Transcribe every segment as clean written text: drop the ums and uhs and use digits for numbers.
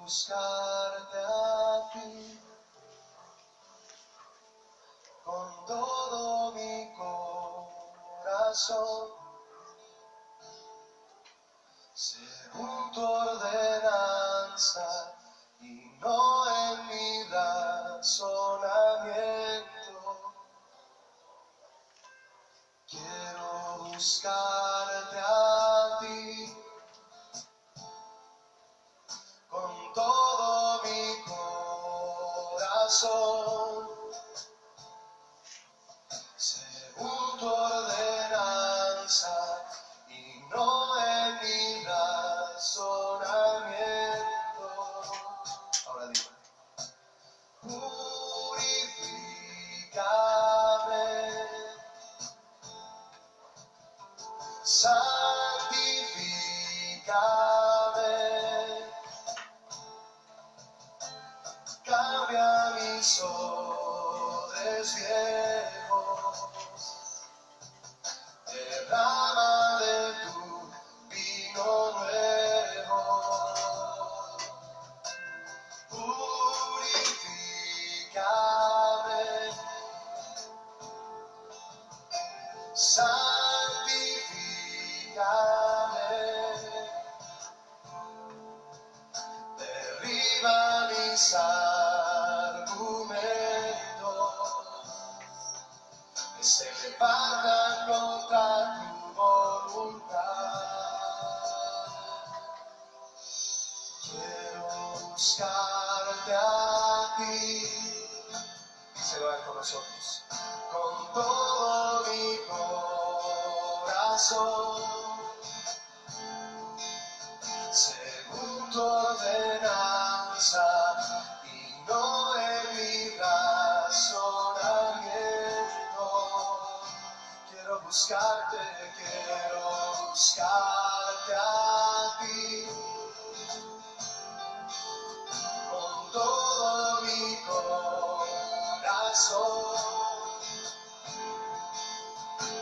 buscarte a ti con todo mi corazón, según tu ordenanza y no en mi razonamiento. Quiero buscarte a ti con todo mi corazón, según tu ordenanza y no en mi razonamiento. Ahora dime. Purifícame, santifícame, cambia mis odres viejos, derrama de tu vino nuevo. Purifícame, santifícame, derriba mis argumentos que se levantan contra tu voluntad. Quiero buscarte a ti, díselo a él con nosotros, con todo mi corazón, según tu ordenanza y no en mi razonamiento. Quiero buscarte a ti con todo mi corazón,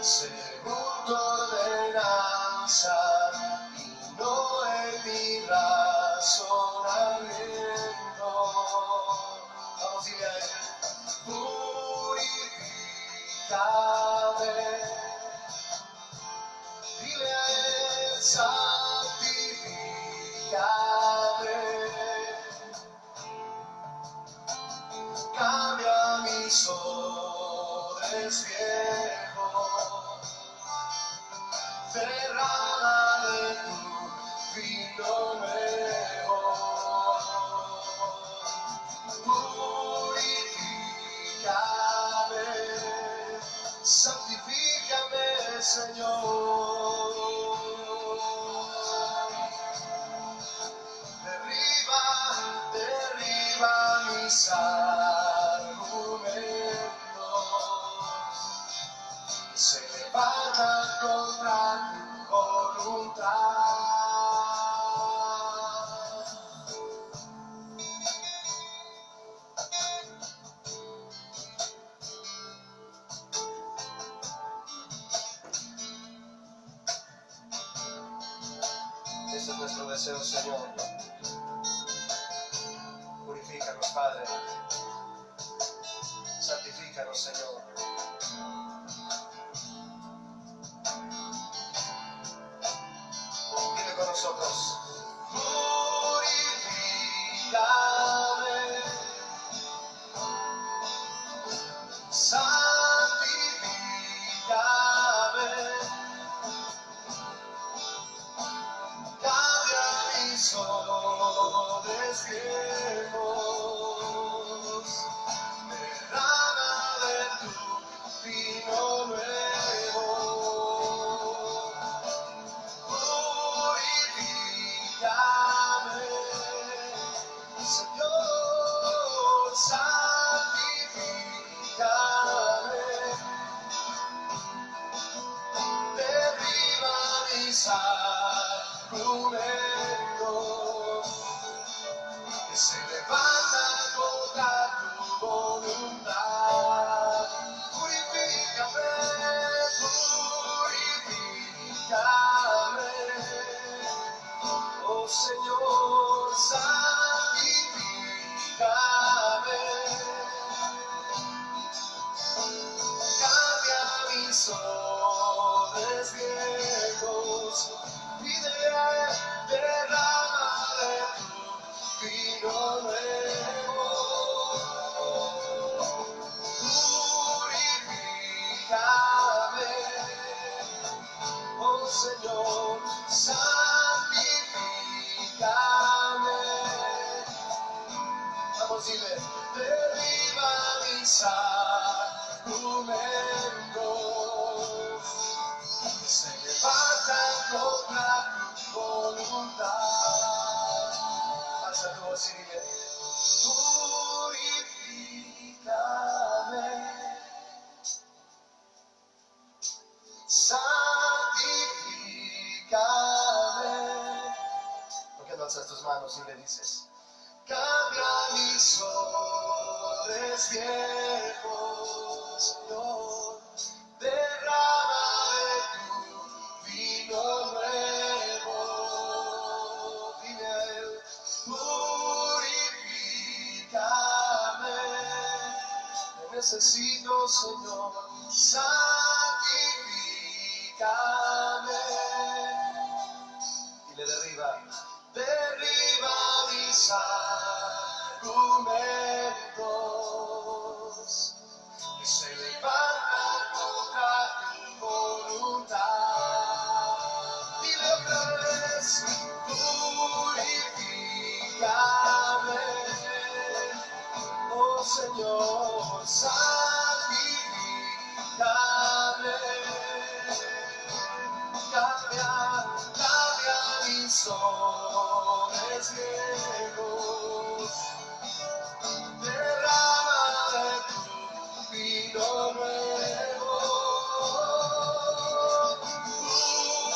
según tu ordenanza y no en mi razonamiento. Vamos a ir a él. Purifícame, dile a él, santifícame, cambia mis odres viejos, derrama de tu vino nuevo. Purifícame, santifícame, Señor. Derriba mis argumentos que se levantan contra tu voluntad. Ese es nuestro deseo, Señor. Purifícanos, Padre. Santifícanos, Señor. Dile con nosotros. Purifícame, santifícame, cambia mis odres viejos, derrama de tu vino nuevo. Purifícame, Señor, santifícame, derriba mis argumentos que se levantan contra tu voluntad. Purifícame, purifícame, oh Señor, santifícame. voluntad. Alza tu voz y dile, purifícame, santifícame. ¿Por qué no alzas tus manos y le dices, cambia mis odres viejos, Señor, derrama de tu vino nuevo, dile a él, purifícame, te necesito, Señor, santifícame, y le derriba mis argumentos que se levantan contra tu voluntad. Dile otra vez, purifícame, oh Señor, santifícame. Cambia mis hombres viejos, derrama de tu vino nuevo,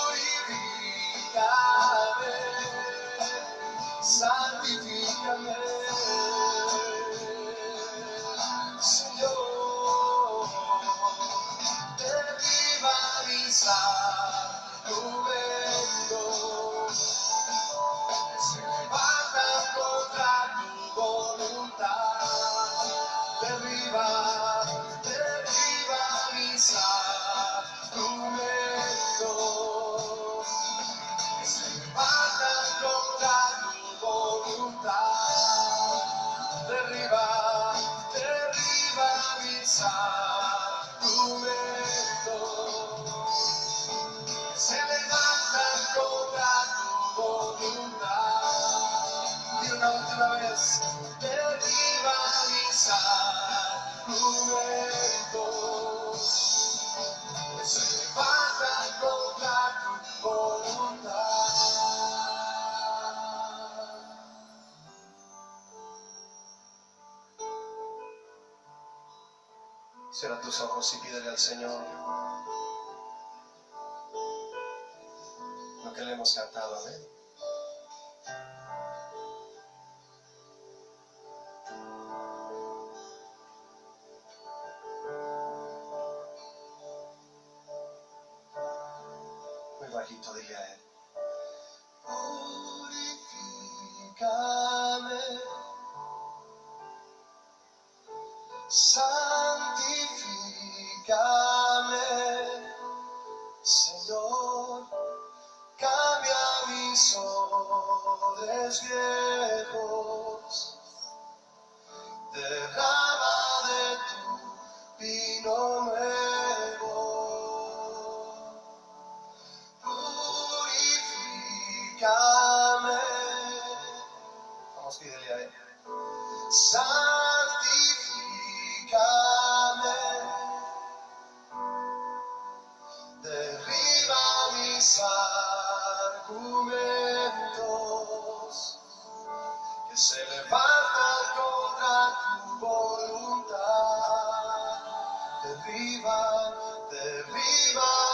purifícame, santifícame, Señor, derriba mis argumentos que se levantan contra tu voluntad. Derriba mis argumentos que se levantan contra tu voluntad. Derriba mis argumentos que se levantan contra tu voluntad. Y una última vez, derriba mis argumentos que se levantan contra tu voluntad. Cierra tus ojos y pídele al Señor lo que le hemos cantado, amén. Muy bajito, dile a él. Purifícame, santifícame, Señor, cambia mis odres viejos, derrama de tu vino nuevo, purifícame, vamos, pídele a él, santifícame, derriba mis argumentos que se levantan contra tu voluntad. Derriba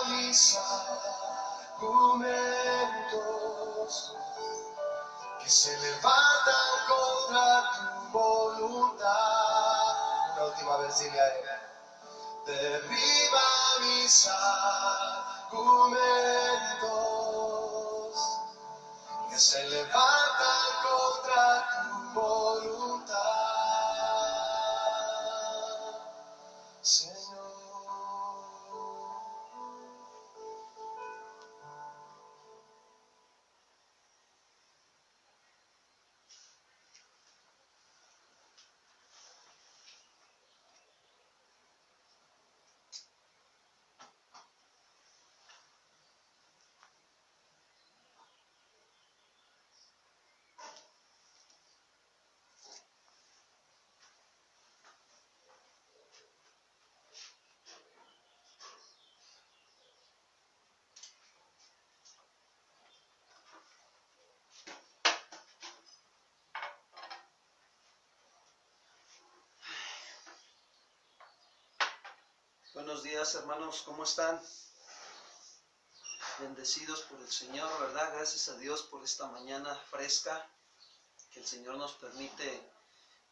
mis argumentos que se levantan contra tu voluntad. Una última vez, dile a él. Derriba mis argumentos que se levantan contra tu voluntad, Señor. Buenos días, hermanos, ¿cómo están? Bendecidos por el Señor, ¿verdad? Gracias a Dios por esta mañana fresca que el Señor nos permite,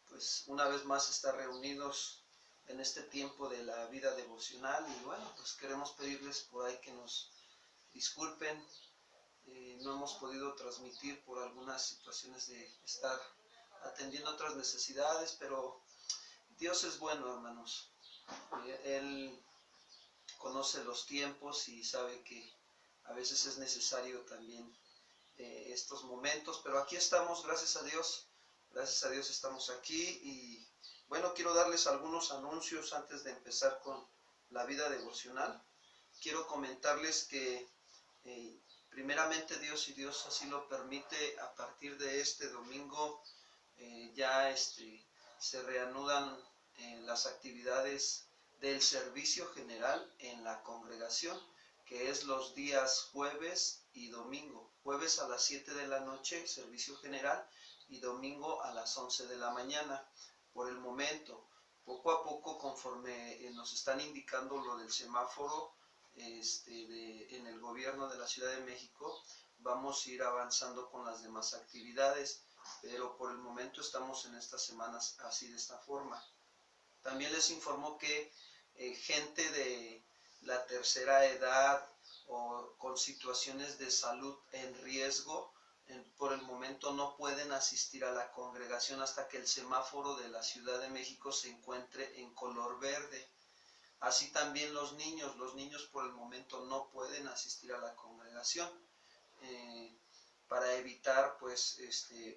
pues, una vez más estar reunidos en este tiempo de la vida devocional. Y bueno, pues queremos pedirles por ahí que nos disculpen. No hemos podido transmitir por algunas situaciones de estar atendiendo otras necesidades, pero Dios es bueno, hermanos. Él conoce los tiempos y sabe que a veces es necesario también estos momentos, pero aquí estamos, gracias a Dios estamos aquí. Y bueno, quiero darles algunos anuncios antes de empezar con la vida devocional. Quiero comentarles que primeramente Dios, si Dios así lo permite, a partir de este domingo ya se reanudan las actividades del servicio general en la congregación, que es los días jueves y domingo. Jueves a las 7 de la noche, servicio general, y domingo a las 11 de la mañana. Por el momento, poco a poco, conforme nos están indicando lo del semáforo en el gobierno de la Ciudad de México, vamos a ir avanzando con las demás actividades, pero por el momento estamos en estas semanas así, de esta forma. También les informo que gente de la tercera edad o con situaciones de salud en riesgo, por el momento no pueden asistir a la congregación hasta que el semáforo de la Ciudad de México se encuentre en color verde. Así también los niños por el momento no pueden asistir a la congregación para evitar pues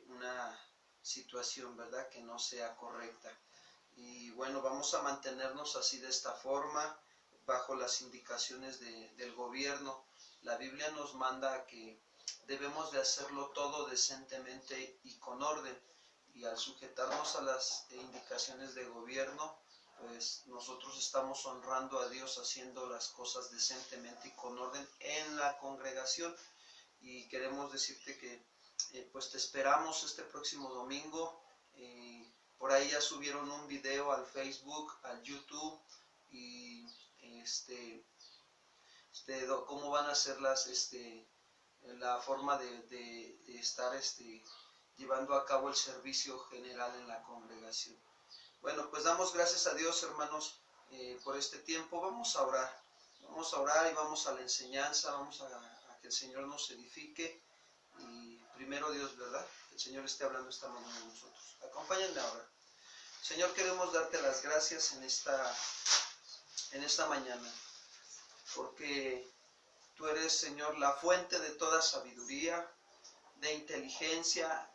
una situación, ¿verdad?, que no sea correcta. Y bueno, vamos a mantenernos así, de esta forma, bajo las indicaciones del gobierno. La Biblia nos manda que debemos de hacerlo todo decentemente y con orden. Y al sujetarnos a las indicaciones del gobierno, pues nosotros estamos honrando a Dios haciendo las cosas decentemente y con orden en la congregación. Y queremos decirte que pues te esperamos este próximo domingo. Por ahí ya subieron un video al Facebook, al YouTube, y cómo van a ser la forma de estar llevando a cabo el servicio general en la congregación. Bueno, pues damos gracias a Dios, hermanos, por este tiempo. Vamos a orar y vamos a la enseñanza, vamos a que el Señor nos edifique. Y primero Dios, ¿verdad?, que el Señor esté hablando esta mañana a nosotros. Acompáñenme ahora. Señor, queremos darte las gracias en esta mañana, porque tú eres, Señor, la fuente de toda sabiduría, de inteligencia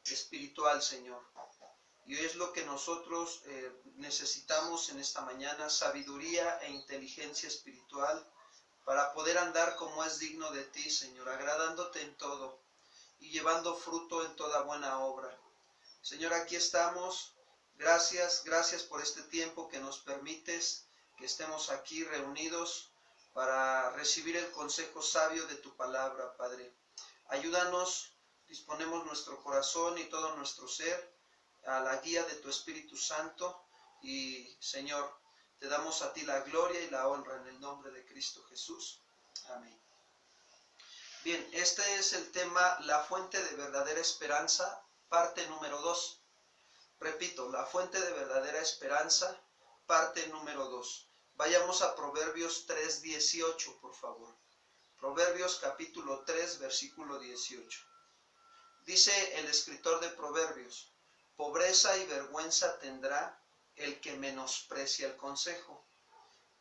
espiritual, Señor. Y hoy es lo que nosotros necesitamos en esta mañana: sabiduría e inteligencia espiritual, para poder andar como es digno de ti, Señor, agradándote en todo y llevando fruto en toda buena obra. Señor, aquí estamos. Gracias por este tiempo que nos permites que estemos aquí reunidos para recibir el consejo sabio de tu palabra, Padre. Ayúdanos, disponemos nuestro corazón y todo nuestro ser a la guía de tu Espíritu Santo. Y, Señor, te damos a ti la gloria y la honra en el nombre de Cristo Jesús. Amén. Bien, este es el tema: la fuente de verdadera esperanza, parte número 2. Repito, la fuente de verdadera esperanza, parte número 2. Vayamos a Proverbios 3:18, por favor. Proverbios capítulo 3, versículo 18. Dice el escritor de Proverbios: pobreza y vergüenza tendrá el que menosprecia el consejo,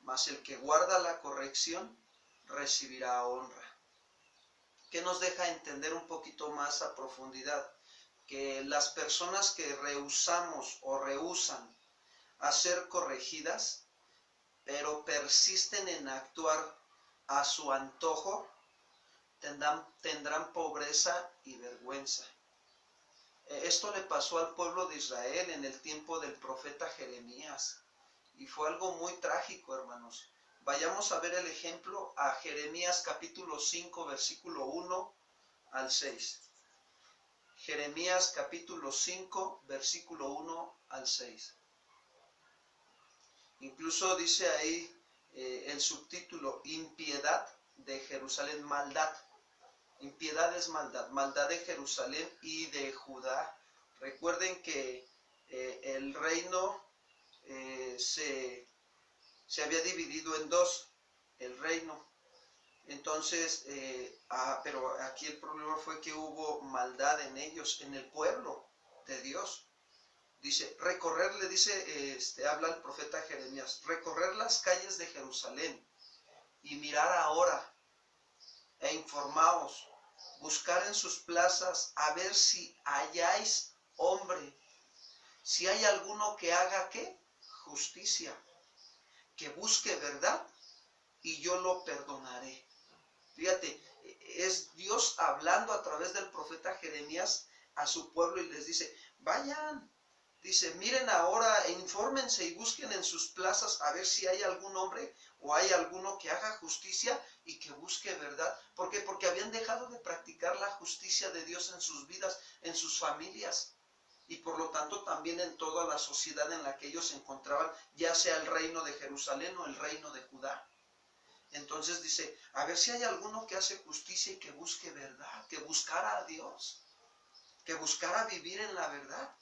mas el que guarda la corrección recibirá honra. ¿Qué nos deja entender un poquito más a profundidad? Que las personas que rehusamos o rehúsan a ser corregidas, pero persisten en actuar a su antojo, tendrán pobreza y vergüenza. Esto le pasó al pueblo de Israel en el tiempo del profeta Jeremías, y fue algo muy trágico, hermanos. Vayamos a ver el ejemplo a Jeremías capítulo 5, versículo 1 al 6. Jeremías capítulo 5, versículo 1 al 6. Incluso dice ahí el subtítulo, impiedad de Jerusalén, maldad. Impiedad es maldad, maldad de Jerusalén y de Judá. Recuerden que el reino se había dividido en dos, el reino. Entonces, pero aquí el problema fue que hubo maldad en ellos, en el pueblo de Dios. Dice, recorrer, le dice, habla el profeta Jeremías, recorrer las calles de Jerusalén y mirar ahora e informaos, buscar en sus plazas a ver si halláis hombre, si hay alguno que haga ¿qué? Justicia, que busque verdad y yo lo perdonaré. Fíjate, es Dios hablando a través del profeta Jeremías a su pueblo y les dice, vayan, dice, miren ahora e infórmense y busquen en sus plazas a ver si hay algún hombre o hay alguno que haga justicia y que busque verdad. ¿Por qué? Porque habían dejado de practicar la justicia de Dios en sus vidas, en sus familias y por lo tanto también en toda la sociedad en la que ellos se encontraban, ya sea el reino de Jerusalén o el reino de Judá. Entonces dice, a ver si hay alguno que hace justicia y que busque verdad, que buscara a Dios, que buscara vivir en la verdad.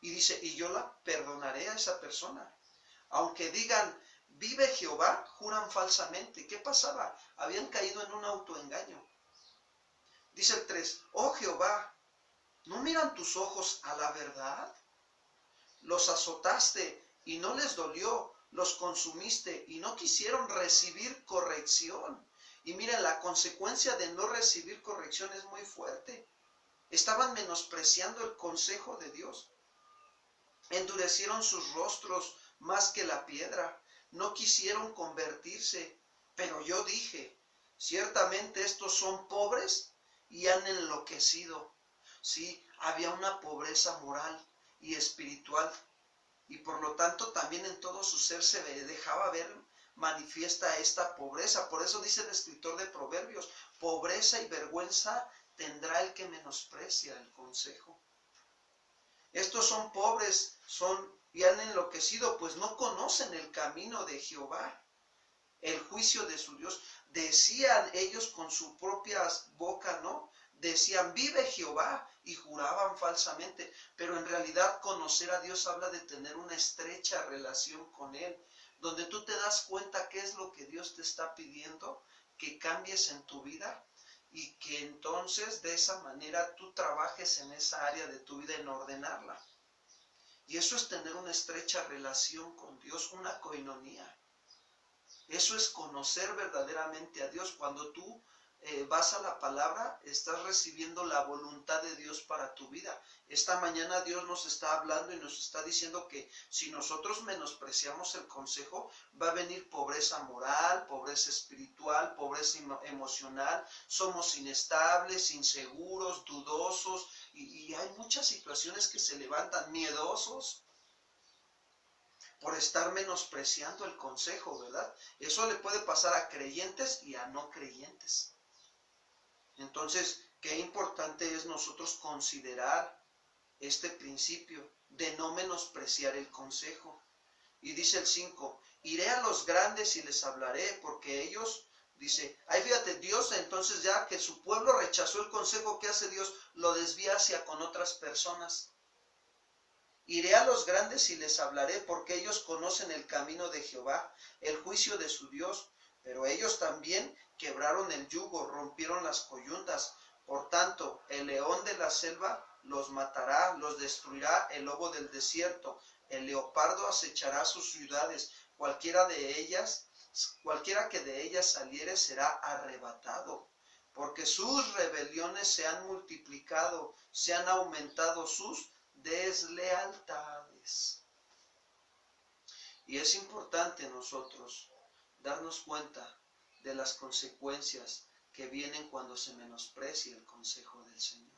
Y dice, y yo la perdonaré a esa persona. Aunque digan, vive Jehová, juran falsamente. ¿Qué pasaba? Habían caído en un autoengaño. Dice el 3, oh Jehová, ¿no miran tus ojos a la verdad? Los azotaste y no les dolió, los consumiste y no quisieron recibir corrección. Y miren, la consecuencia de no recibir corrección es muy fuerte. Estaban menospreciando el consejo de Dios. Endurecieron sus rostros más que la piedra, no quisieron convertirse. Pero yo dije, ciertamente estos son pobres y han enloquecido. Sí, había una pobreza moral y espiritual, y por lo tanto también en todo su ser se dejaba ver manifiesta esta pobreza. Por eso dice el escritor de Proverbios, pobreza y vergüenza tendrá el que menosprecia el consejo. Estos son pobres, y han enloquecido, pues no conocen el camino de Jehová, el juicio de su Dios. Decían ellos con su propia boca, ¿no? Decían, vive Jehová, y juraban falsamente, pero en realidad conocer a Dios habla de tener una estrecha relación con Él, donde tú te das cuenta qué es lo que Dios te está pidiendo, que cambies en tu vida, y que entonces de esa manera tú trabajes en esa área de tu vida en ordenarla. Y eso es tener una estrecha relación con Dios, una coinonía. Eso es conocer verdaderamente a Dios. Cuando tú vas a la palabra, estás recibiendo la voluntad de Dios para tu vida. Esta mañana Dios nos está hablando y nos está diciendo que si nosotros menospreciamos el consejo, va a venir pobreza moral, pobreza espiritual, pobreza emocional, somos inestables, inseguros, dudosos, y hay muchas situaciones que se levantan, miedosos, por estar menospreciando el consejo, ¿verdad? Eso le puede pasar a creyentes y a no creyentes. Entonces, qué importante es nosotros considerar este principio de no menospreciar el consejo. Y dice el 5, iré a los grandes y les hablaré, porque ellos, dice, ahí fíjate, Dios entonces ya que su pueblo rechazó el consejo, ¿qué hace Dios? Lo desvía hacia con otras personas. Iré a los grandes y les hablaré, porque ellos conocen el camino de Jehová, el juicio de su Dios. Pero ellos también quebraron el yugo, rompieron las coyundas. Por tanto, el león de la selva los matará, los destruirá el lobo del desierto. El leopardo acechará sus ciudades. Cualquiera que de ellas saliere será arrebatado. Porque sus rebeliones se han multiplicado, se han aumentado sus deslealtades. Y es importante nosotros darnos cuenta de las consecuencias que vienen cuando se menosprecia el consejo del Señor.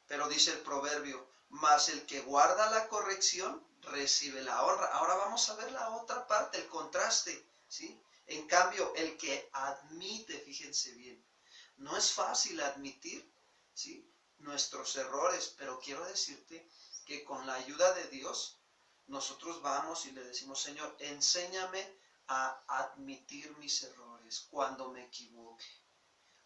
Pero dice el proverbio, mas el que guarda la corrección recibe la honra. Ahora vamos a ver la otra parte, el contraste, ¿sí? En cambio, el que admite, fíjense bien, no es fácil admitir, ¿sí?, nuestros errores, pero quiero decirte que con la ayuda de Dios nosotros vamos y le decimos, Señor, enséñame a admitir mis errores cuando me equivoque.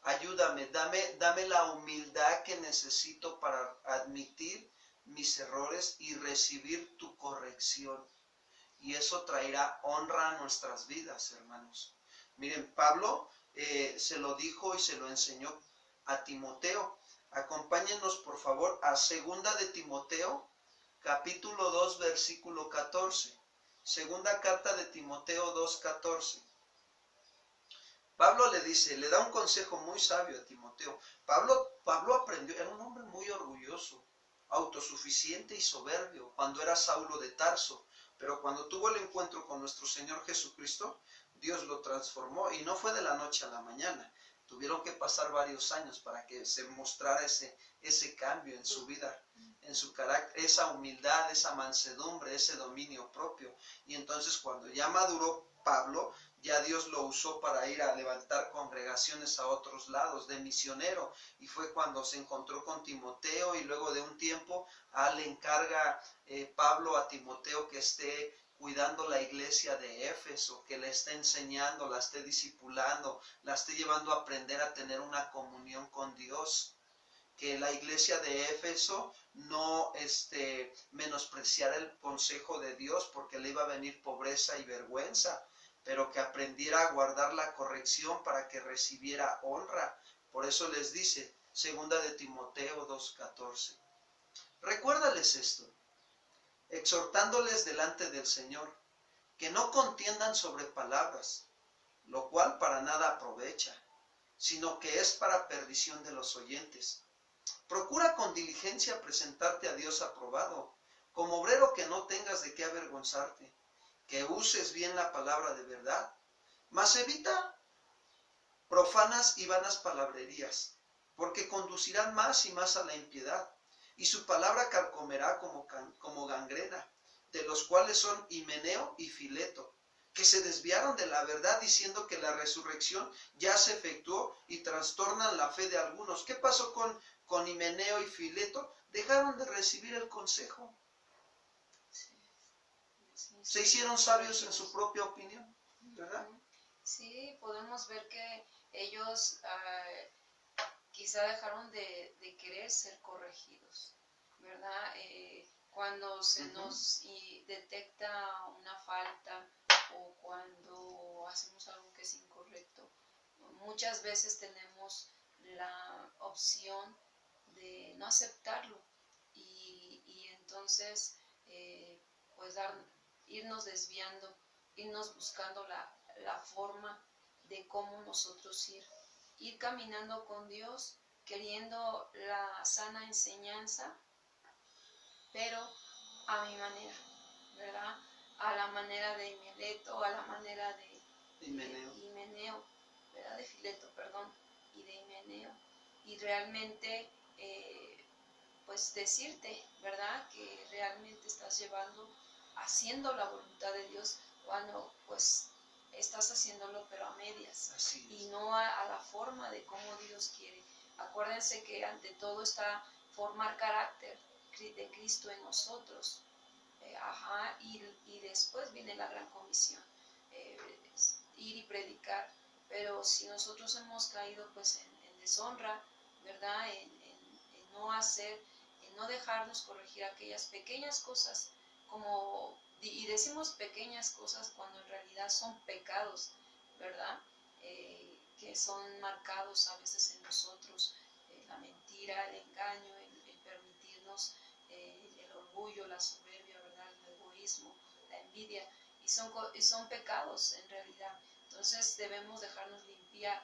Ayúdame, dame la humildad que necesito para admitir mis errores y recibir tu corrección. Y eso traerá honra a nuestras vidas, hermanos. Miren, Pablo se lo dijo y se lo enseñó a Timoteo. Acompáñenos, por favor, a 2 de Timoteo, capítulo 2, versículo 14. Segunda carta de Timoteo 2:14. Pablo le dice, le da un consejo muy sabio a Timoteo. Pablo aprendió, era un hombre muy orgulloso, autosuficiente y soberbio cuando era Saulo de Tarso. Pero cuando tuvo el encuentro con nuestro Señor Jesucristo, Dios lo transformó y no fue de la noche a la mañana. Tuvieron que pasar varios años para que se mostrara ese cambio en su vida, en su carácter, esa humildad, esa mansedumbre, ese dominio propio. Y entonces cuando ya maduró Pablo, ya Dios lo usó para ir a levantar congregaciones a otros lados, de misionero. Y fue cuando se encontró con Timoteo y luego de un tiempo le encarga Pablo a Timoteo que esté cuidando la iglesia de Éfeso, que le esté enseñando, la esté discipulando, la esté llevando a aprender a tener una comunión con Dios. Que la iglesia de Éfeso no menospreciara el consejo de Dios porque le iba a venir pobreza y vergüenza, pero que aprendiera a guardar la corrección para que recibiera honra. Por eso les dice, 2 de Timoteo 2:14. Recuérdales esto, exhortándoles delante del Señor, que no contiendan sobre palabras, lo cual para nada aprovecha, sino que es para perdición de los oyentes. Procura con diligencia presentarte a Dios aprobado, como obrero que no tengas de qué avergonzarte, que uses bien la palabra de verdad, mas evita profanas y vanas palabrerías, porque conducirán más y más a la impiedad, y su palabra carcomerá como gangrena, de los cuales son Himeneo y Fileto, que se desviaron de la verdad diciendo que la resurrección ya se efectuó y trastornan la fe de algunos. ¿Qué pasó con Himeneo y Fileto? Dejaron de recibir el consejo. Se hicieron sabios en su propia opinión, ¿verdad? Sí, podemos ver que ellos quizá dejaron de querer ser corregidos, ¿verdad? Cuando se nos detecta una falta o cuando hacemos algo que es incorrecto, muchas veces tenemos la opción de no aceptarlo y entonces pues irnos desviando, irnos buscando la forma de cómo nosotros ir caminando con Dios, queriendo la sana enseñanza, pero a mi manera, ¿verdad? A la manera de Mileto, a la manera de Himeneo, ¿verdad? De Fileto, perdón, y de Himeneo. Y realmente, pues decirte, ¿verdad? Que realmente estás haciendo la voluntad de Dios cuando, pues, estás haciéndolo pero a medias y no a la forma de cómo Dios quiere. Acuérdense que ante todo está formar carácter de Cristo en nosotros, y después viene la gran comisión, ir y predicar. Pero si nosotros hemos caído pues en deshonra, ¿verdad? En no hacer, en no dejarnos corregir aquellas pequeñas cosas, y decimos pequeñas cosas cuando en realidad son pecados, ¿verdad? Que son marcados a veces en nosotros, la mentira, el engaño, el permitirnos, el orgullo, la soberbia, ¿verdad? El egoísmo, la envidia, y son pecados en realidad. Entonces debemos dejarnos limpiar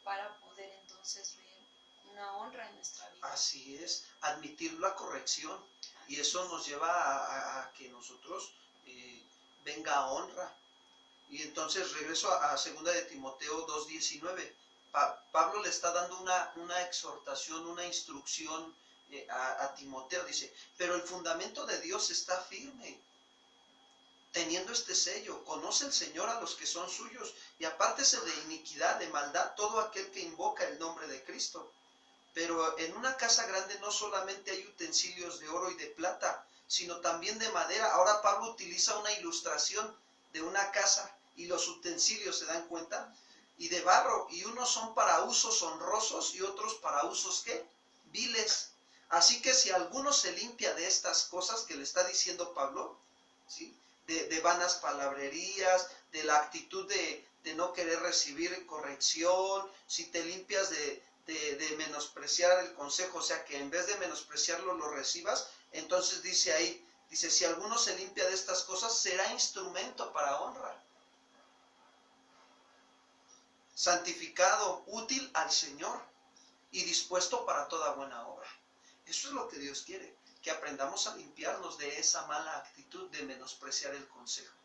para poder entonces ver una honra en nuestra vida. Así es, admitir la corrección. Y eso nos lleva a que nosotros venga honra. Y entonces regreso a 2 de Timoteo 2:19. Pablo le está dando una exhortación, una instrucción a Timoteo. Dice, pero el fundamento de Dios está firme, teniendo este sello: conoce el Señor a los que son suyos, y apártese de iniquidad, de maldad, todo aquel que invoca el nombre de Cristo. Pero en una casa grande no solamente hay utensilios de oro y de plata, sino también de madera. Ahora Pablo utiliza una ilustración de una casa y los utensilios, ¿se dan cuenta? Y de barro, y unos son para usos honrosos y otros para usos, ¿qué? Viles. Así que si alguno se limpia de estas cosas que le está diciendo Pablo, ¿sí? De vanas palabrerías, de la actitud de no querer recibir corrección, si te limpias de menospreciar el consejo, o sea que en vez de menospreciarlo lo recibas, entonces dice ahí, dice, si alguno se limpia de estas cosas, será instrumento para honra, santificado, útil al Señor y dispuesto para toda buena obra. Eso es lo que Dios quiere, que aprendamos a limpiarnos de esa mala actitud de menospreciar el consejo,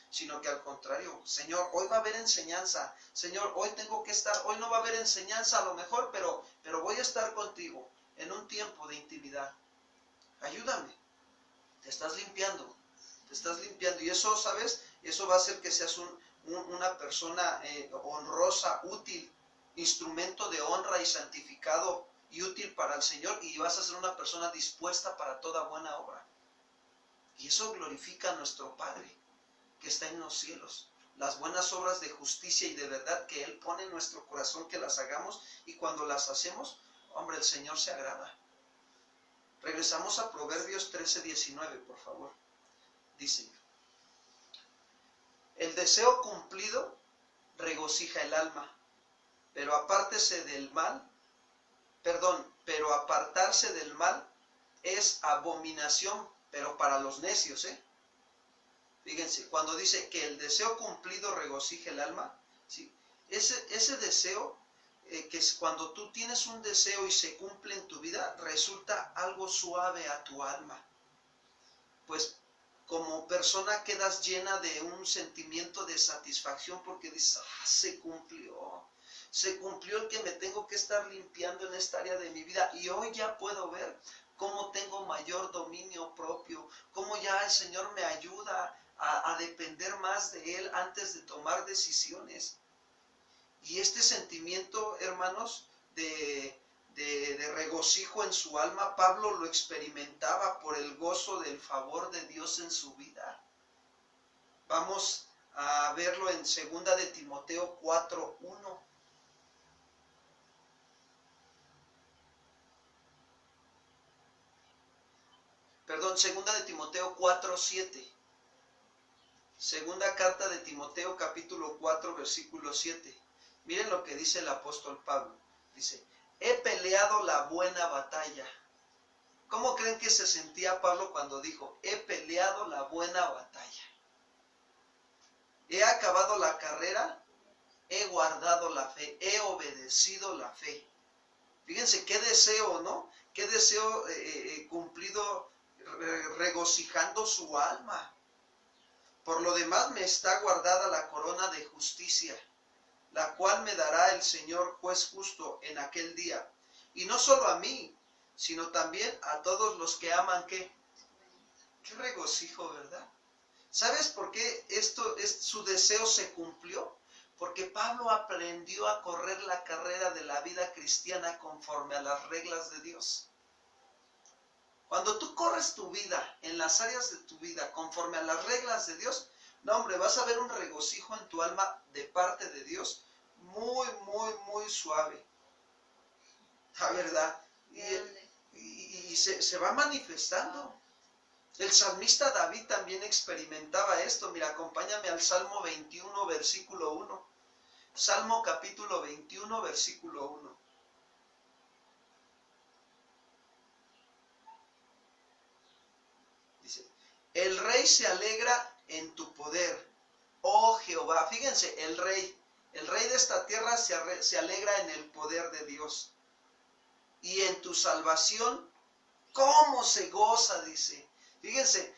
sino que al contrario, Señor, hoy va a haber enseñanza, Señor, hoy tengo que estar, hoy no va a haber enseñanza a lo mejor, pero voy a estar contigo en un tiempo de intimidad. Ayúdame, te estás limpiando, y eso, ¿sabes? Eso va a hacer que seas una persona honrosa, útil, instrumento de honra y santificado y útil para el Señor, y vas a ser una persona dispuesta para toda buena obra. Y eso glorifica a nuestro Padre que está en los cielos. Las buenas obras de justicia y de verdad que Él pone en nuestro corazón que las hagamos, y cuando las hacemos, hombre, el Señor se agrada. Regresamos a Proverbios 13:19, por favor. Dice, el deseo cumplido regocija el alma, pero apartarse del mal es abominación, pero para los necios, Fíjense, cuando dice que el deseo cumplido regocija el alma, ¿sí? Ese deseo, que es cuando tú tienes un deseo y se cumple en tu vida, resulta algo suave a tu alma. Pues como persona quedas llena de un sentimiento de satisfacción porque dices, se cumplió el que me tengo que estar limpiando en esta área de mi vida, y hoy ya puedo ver cómo tengo mayor dominio propio, cómo ya el Señor me ayuda a depender más de Él antes de tomar decisiones. Y este sentimiento, hermanos, de regocijo en su alma, Pablo lo experimentaba por el gozo del favor de Dios en su vida. Vamos a verlo en 2 de Timoteo 4:1. Perdón, 2 de Timoteo 4:7. Segunda carta de Timoteo, capítulo 4, versículo 7. Miren lo que dice el apóstol Pablo. Dice, he peleado la buena batalla. ¿Cómo creen que se sentía Pablo cuando dijo, he peleado la buena batalla? He acabado la carrera, he guardado la fe, he obedecido la fe. Fíjense qué deseo, ¿no? Qué deseo cumplido, regocijando su alma. Por lo demás me está guardada la corona de justicia, la cual me dará el Señor juez justo en aquel día. Y no solo a mí, sino también a todos los que aman, ¿qué? Qué regocijo, ¿verdad? ¿Sabes por qué su deseo se cumplió? Porque Pablo aprendió a correr la carrera de la vida cristiana conforme a las reglas de Dios. Cuando tú corres tu vida, en las áreas de tu vida, conforme a las reglas de Dios, no, hombre, vas a ver un regocijo en tu alma de parte de Dios muy, muy, muy suave. La verdad. Y se va manifestando. El salmista David también experimentaba esto. Mira, acompáñame al Salmo 21, versículo 1. Salmo capítulo 21, versículo 1. Dice, el rey se alegra en tu poder, oh Jehová. Fíjense, el rey de esta tierra se alegra en el poder de Dios. Y en tu salvación, ¿cómo se goza? Dice. Fíjense,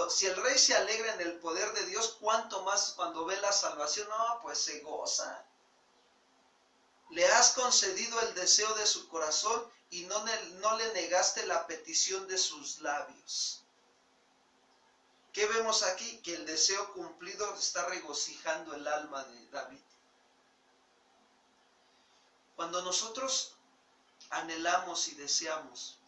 si el rey se alegra en el poder de Dios, ¿cuánto más cuando ve la salvación? No, pues se goza. Le has concedido el deseo de su corazón y no le negaste la petición de sus labios. ¿Qué vemos aquí? Que el deseo cumplido está regocijando el alma de David. Cuando nosotros anhelamos y deseamos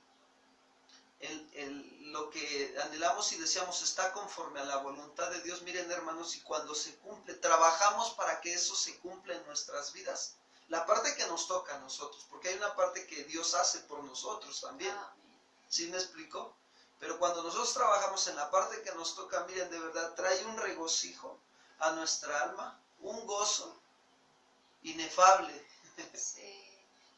lo que anhelamos y deseamos está conforme a la voluntad de Dios. Miren, hermanos, y cuando se cumple, trabajamos para que eso se cumpla en nuestras vidas. La parte que nos toca a nosotros, porque hay una parte que Dios hace por nosotros también. ¿Sí me explico? Pero cuando nosotros trabajamos en la parte que nos toca, miren, de verdad, trae un regocijo a nuestra alma, un gozo inefable. Sí,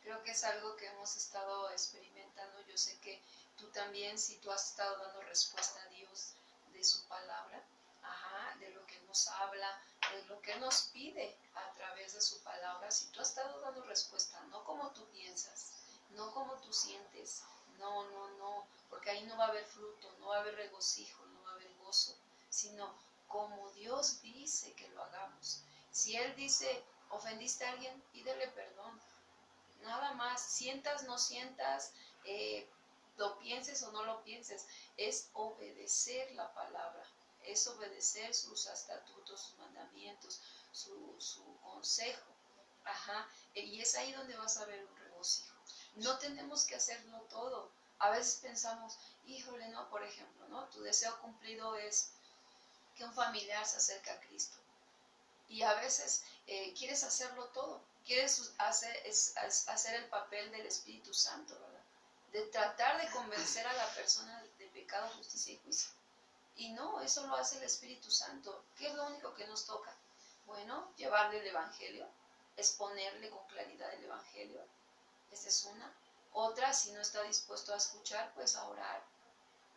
creo que es algo que hemos estado experimentando. Yo sé que tú también, si tú has estado dando respuesta a Dios de su palabra, de lo que nos habla, de lo que nos pide a través de su palabra, si tú has estado dando respuesta, no como tú piensas, no como tú sientes, no, porque ahí no va a haber fruto, no va a haber regocijo, no va a haber gozo, sino como Dios dice que lo hagamos. Si Él dice, ofendiste a alguien, pídele perdón. Nada más, sientas, no sientas, lo pienses o no lo pienses, es obedecer la palabra, es obedecer sus estatutos, sus mandamientos, su consejo. Y es ahí donde vas a ver un regocijo. No tenemos que hacerlo todo. A veces pensamos, híjole, no, por ejemplo, ¿no? Tu deseo cumplido es que un familiar se acerque a Cristo. Y a veces quieres hacerlo todo, quieres hacer el papel del Espíritu Santo, ¿verdad? De tratar de convencer a la persona de pecado, justicia y juicio. Y no, eso lo hace el Espíritu Santo. ¿Qué es lo único que nos toca? Bueno, llevarle el Evangelio, exponerle con claridad el Evangelio. Esa es una. Otra, si no está dispuesto a escuchar, pues a orar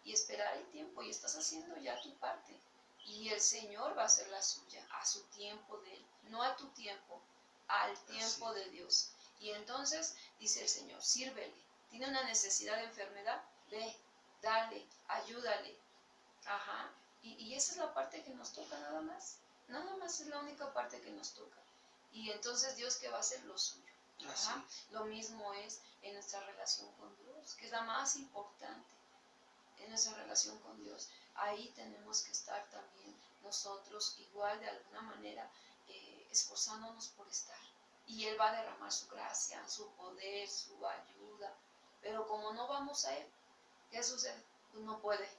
y esperar el tiempo. Y estás haciendo ya tu parte. Y el Señor va a hacer la suya, a su tiempo de Él, no a tu tiempo, al tiempo de Dios. Y entonces dice el Señor, sírvele. ¿Tiene una necesidad de enfermedad? Ve, dale, ayúdale. Y esa es la parte que nos toca nada más. Nada más es la única parte que nos toca. Y entonces Dios, ¿qué va a hacer? Lo suyo. Lo mismo es en nuestra relación con Dios, que es la más importante. En nuestra relación con Dios, ahí tenemos que estar también nosotros igual de alguna manera esforzándonos por estar. Y Él va a derramar su gracia, su poder, su ayuda. Pero como no vamos a Él, ¿qué sucede? Pues no puede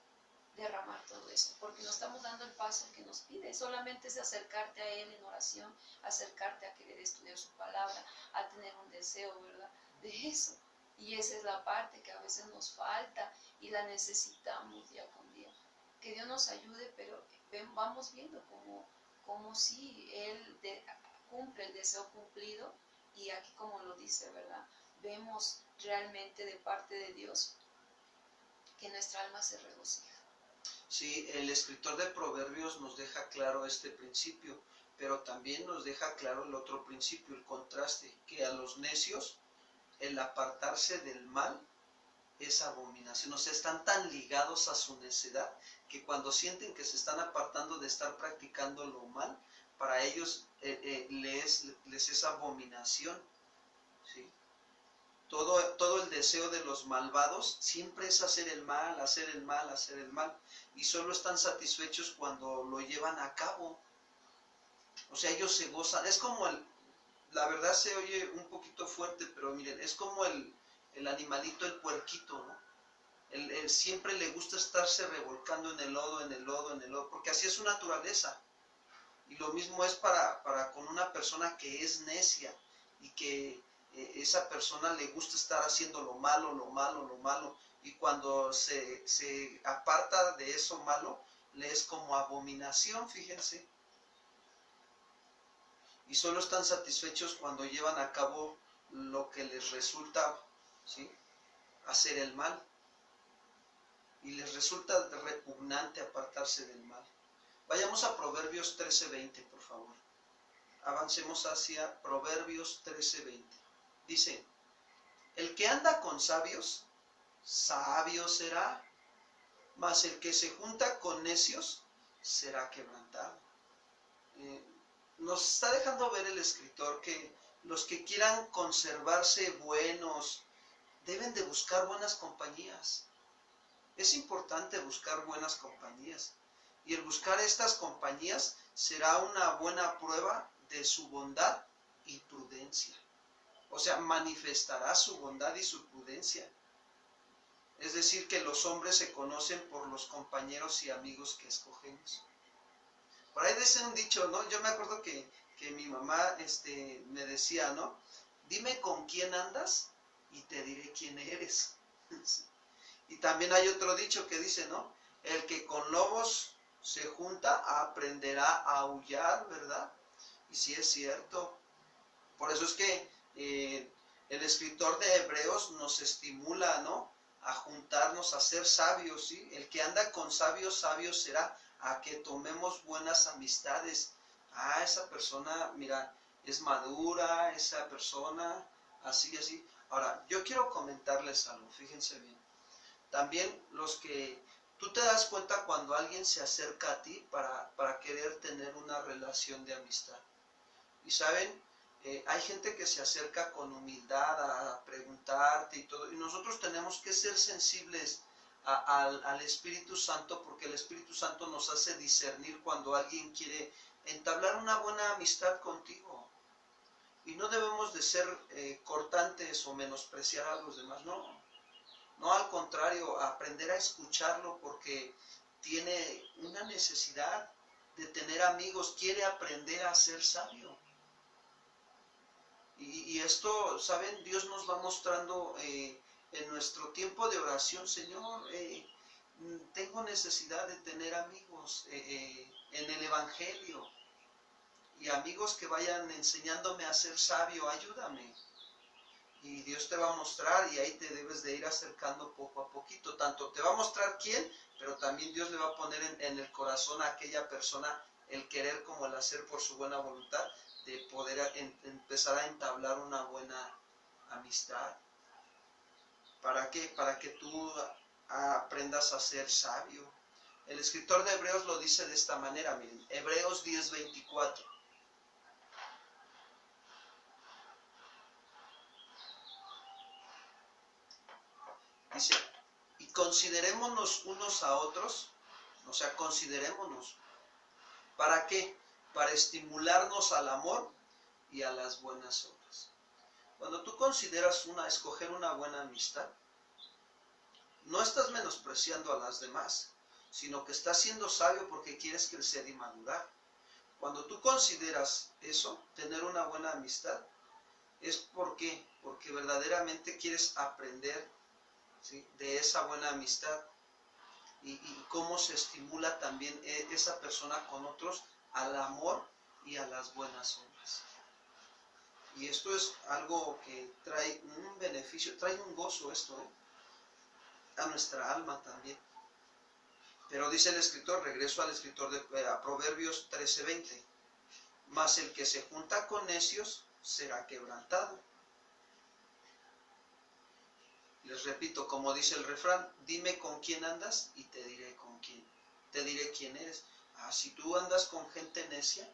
derramar todo eso, porque no estamos dando el paso que nos pide. Solamente es acercarte a Él en oración, acercarte a querer estudiar su palabra, a tener un deseo, ¿verdad? De eso. Y esa es la parte que a veces nos falta y la necesitamos día con día. Que Dios nos ayude, pero vamos viendo como si Él cumple el deseo cumplido, y aquí como lo dice, ¿verdad? Vemos realmente de parte de Dios que nuestra alma se regocija. Sí, el escritor de Proverbios nos deja claro este principio, pero también nos deja claro el otro principio, el contraste, que a los necios el apartarse del mal es abominación. O sea, están tan ligados a su necedad que cuando sienten que se están apartando de estar practicando lo mal, para ellos les es abominación. ¿Sí? Todo el deseo de los malvados siempre es hacer el mal, hacer el mal, hacer el mal. Y solo están satisfechos cuando lo llevan a cabo. O sea, ellos se gozan. Es como la verdad se oye un poquito fuerte, pero miren, es como el animalito, el puerquito, ¿no? Él siempre le gusta estarse revolcando en el lodo, en el lodo, en el lodo, porque así es su naturaleza. Y lo mismo es para con una persona que es necia y que esa persona le gusta estar haciendo lo malo, lo malo, lo malo. Y cuando se aparta de eso malo, le es como abominación, fíjense. Y solo están satisfechos cuando llevan a cabo lo que les resulta, ¿sí?, hacer el mal. Y les resulta repugnante apartarse del mal. Vayamos a Proverbios 13:20, por favor. Avancemos hacia Proverbios 13:20. Dice, el que anda con sabios, sabio será, mas el que se junta con necios, será quebrantado. Nos está dejando ver el escritor que los que quieran conservarse buenos deben de buscar buenas compañías. Es importante buscar buenas compañías. Y el buscar estas compañías será una buena prueba de su bondad y prudencia. O sea, manifestará su bondad y su prudencia. Es decir, que los hombres se conocen por los compañeros y amigos que escogemos. Por ahí dice un dicho, ¿no? Yo me acuerdo que mi mamá me decía, ¿no? Dime con quién andas y te diré quién eres. Y también hay otro dicho que dice, ¿no? El que con lobos se junta aprenderá a aullar, ¿verdad? Y sí es cierto. Por eso es que el escritor de Hebreos nos estimula, ¿no? A juntarnos, a ser sabios, ¿sí? El que anda con sabios, sabio será. A que tomemos buenas amistades. Ah, esa persona, mira, es madura, esa persona, así, así. Ahora, yo quiero comentarles algo, fíjense bien. También tú te das cuenta cuando alguien se acerca a ti para querer tener una relación de amistad. Y saben, hay gente que se acerca con humildad a preguntarte y todo, y nosotros tenemos que ser sensibles al Espíritu Santo, porque el Espíritu Santo nos hace discernir cuando alguien quiere entablar una buena amistad contigo. Y no debemos de ser cortantes o menospreciar a los demás, no. No, al contrario, aprender a escucharlo porque tiene una necesidad de tener amigos, quiere aprender a ser sabio. Y esto, ¿saben? Dios nos va mostrando en nuestro tiempo de oración, Señor, tengo necesidad de tener amigos en el Evangelio y amigos que vayan enseñándome a ser sabio, ayúdame. Y Dios te va a mostrar y ahí te debes de ir acercando poco a poquito. Tanto te va a mostrar quién, pero también Dios le va a poner en el corazón a aquella persona el querer como el hacer por su buena voluntad, de poder empezar a entablar una buena amistad. ¿Para qué? Para que tú aprendas a ser sabio. El escritor de Hebreos lo dice de esta manera, miren, Hebreos 10:24. Dice, y considerémonos unos a otros, o sea, considerémonos. ¿Para qué? Para estimularnos al amor y a las buenas obras. Cuando tú consideras escoger una buena amistad, no estás menospreciando a las demás, sino que estás siendo sabio porque quieres crecer y madurar. Cuando tú consideras eso, tener una buena amistad, es porque verdaderamente quieres aprender, ¿sí?, de esa buena amistad y cómo se estimula también esa persona con otros al amor y a las buenas obras. Y esto es algo que trae un beneficio, trae un gozo esto, a nuestra alma también. Pero dice el escritor, regreso al escritor a Proverbios 13:20, mas el que se junta con necios será quebrantado. Les repito, como dice el refrán, dime con quién andas y te diré quién eres. Si tú andas con gente necia,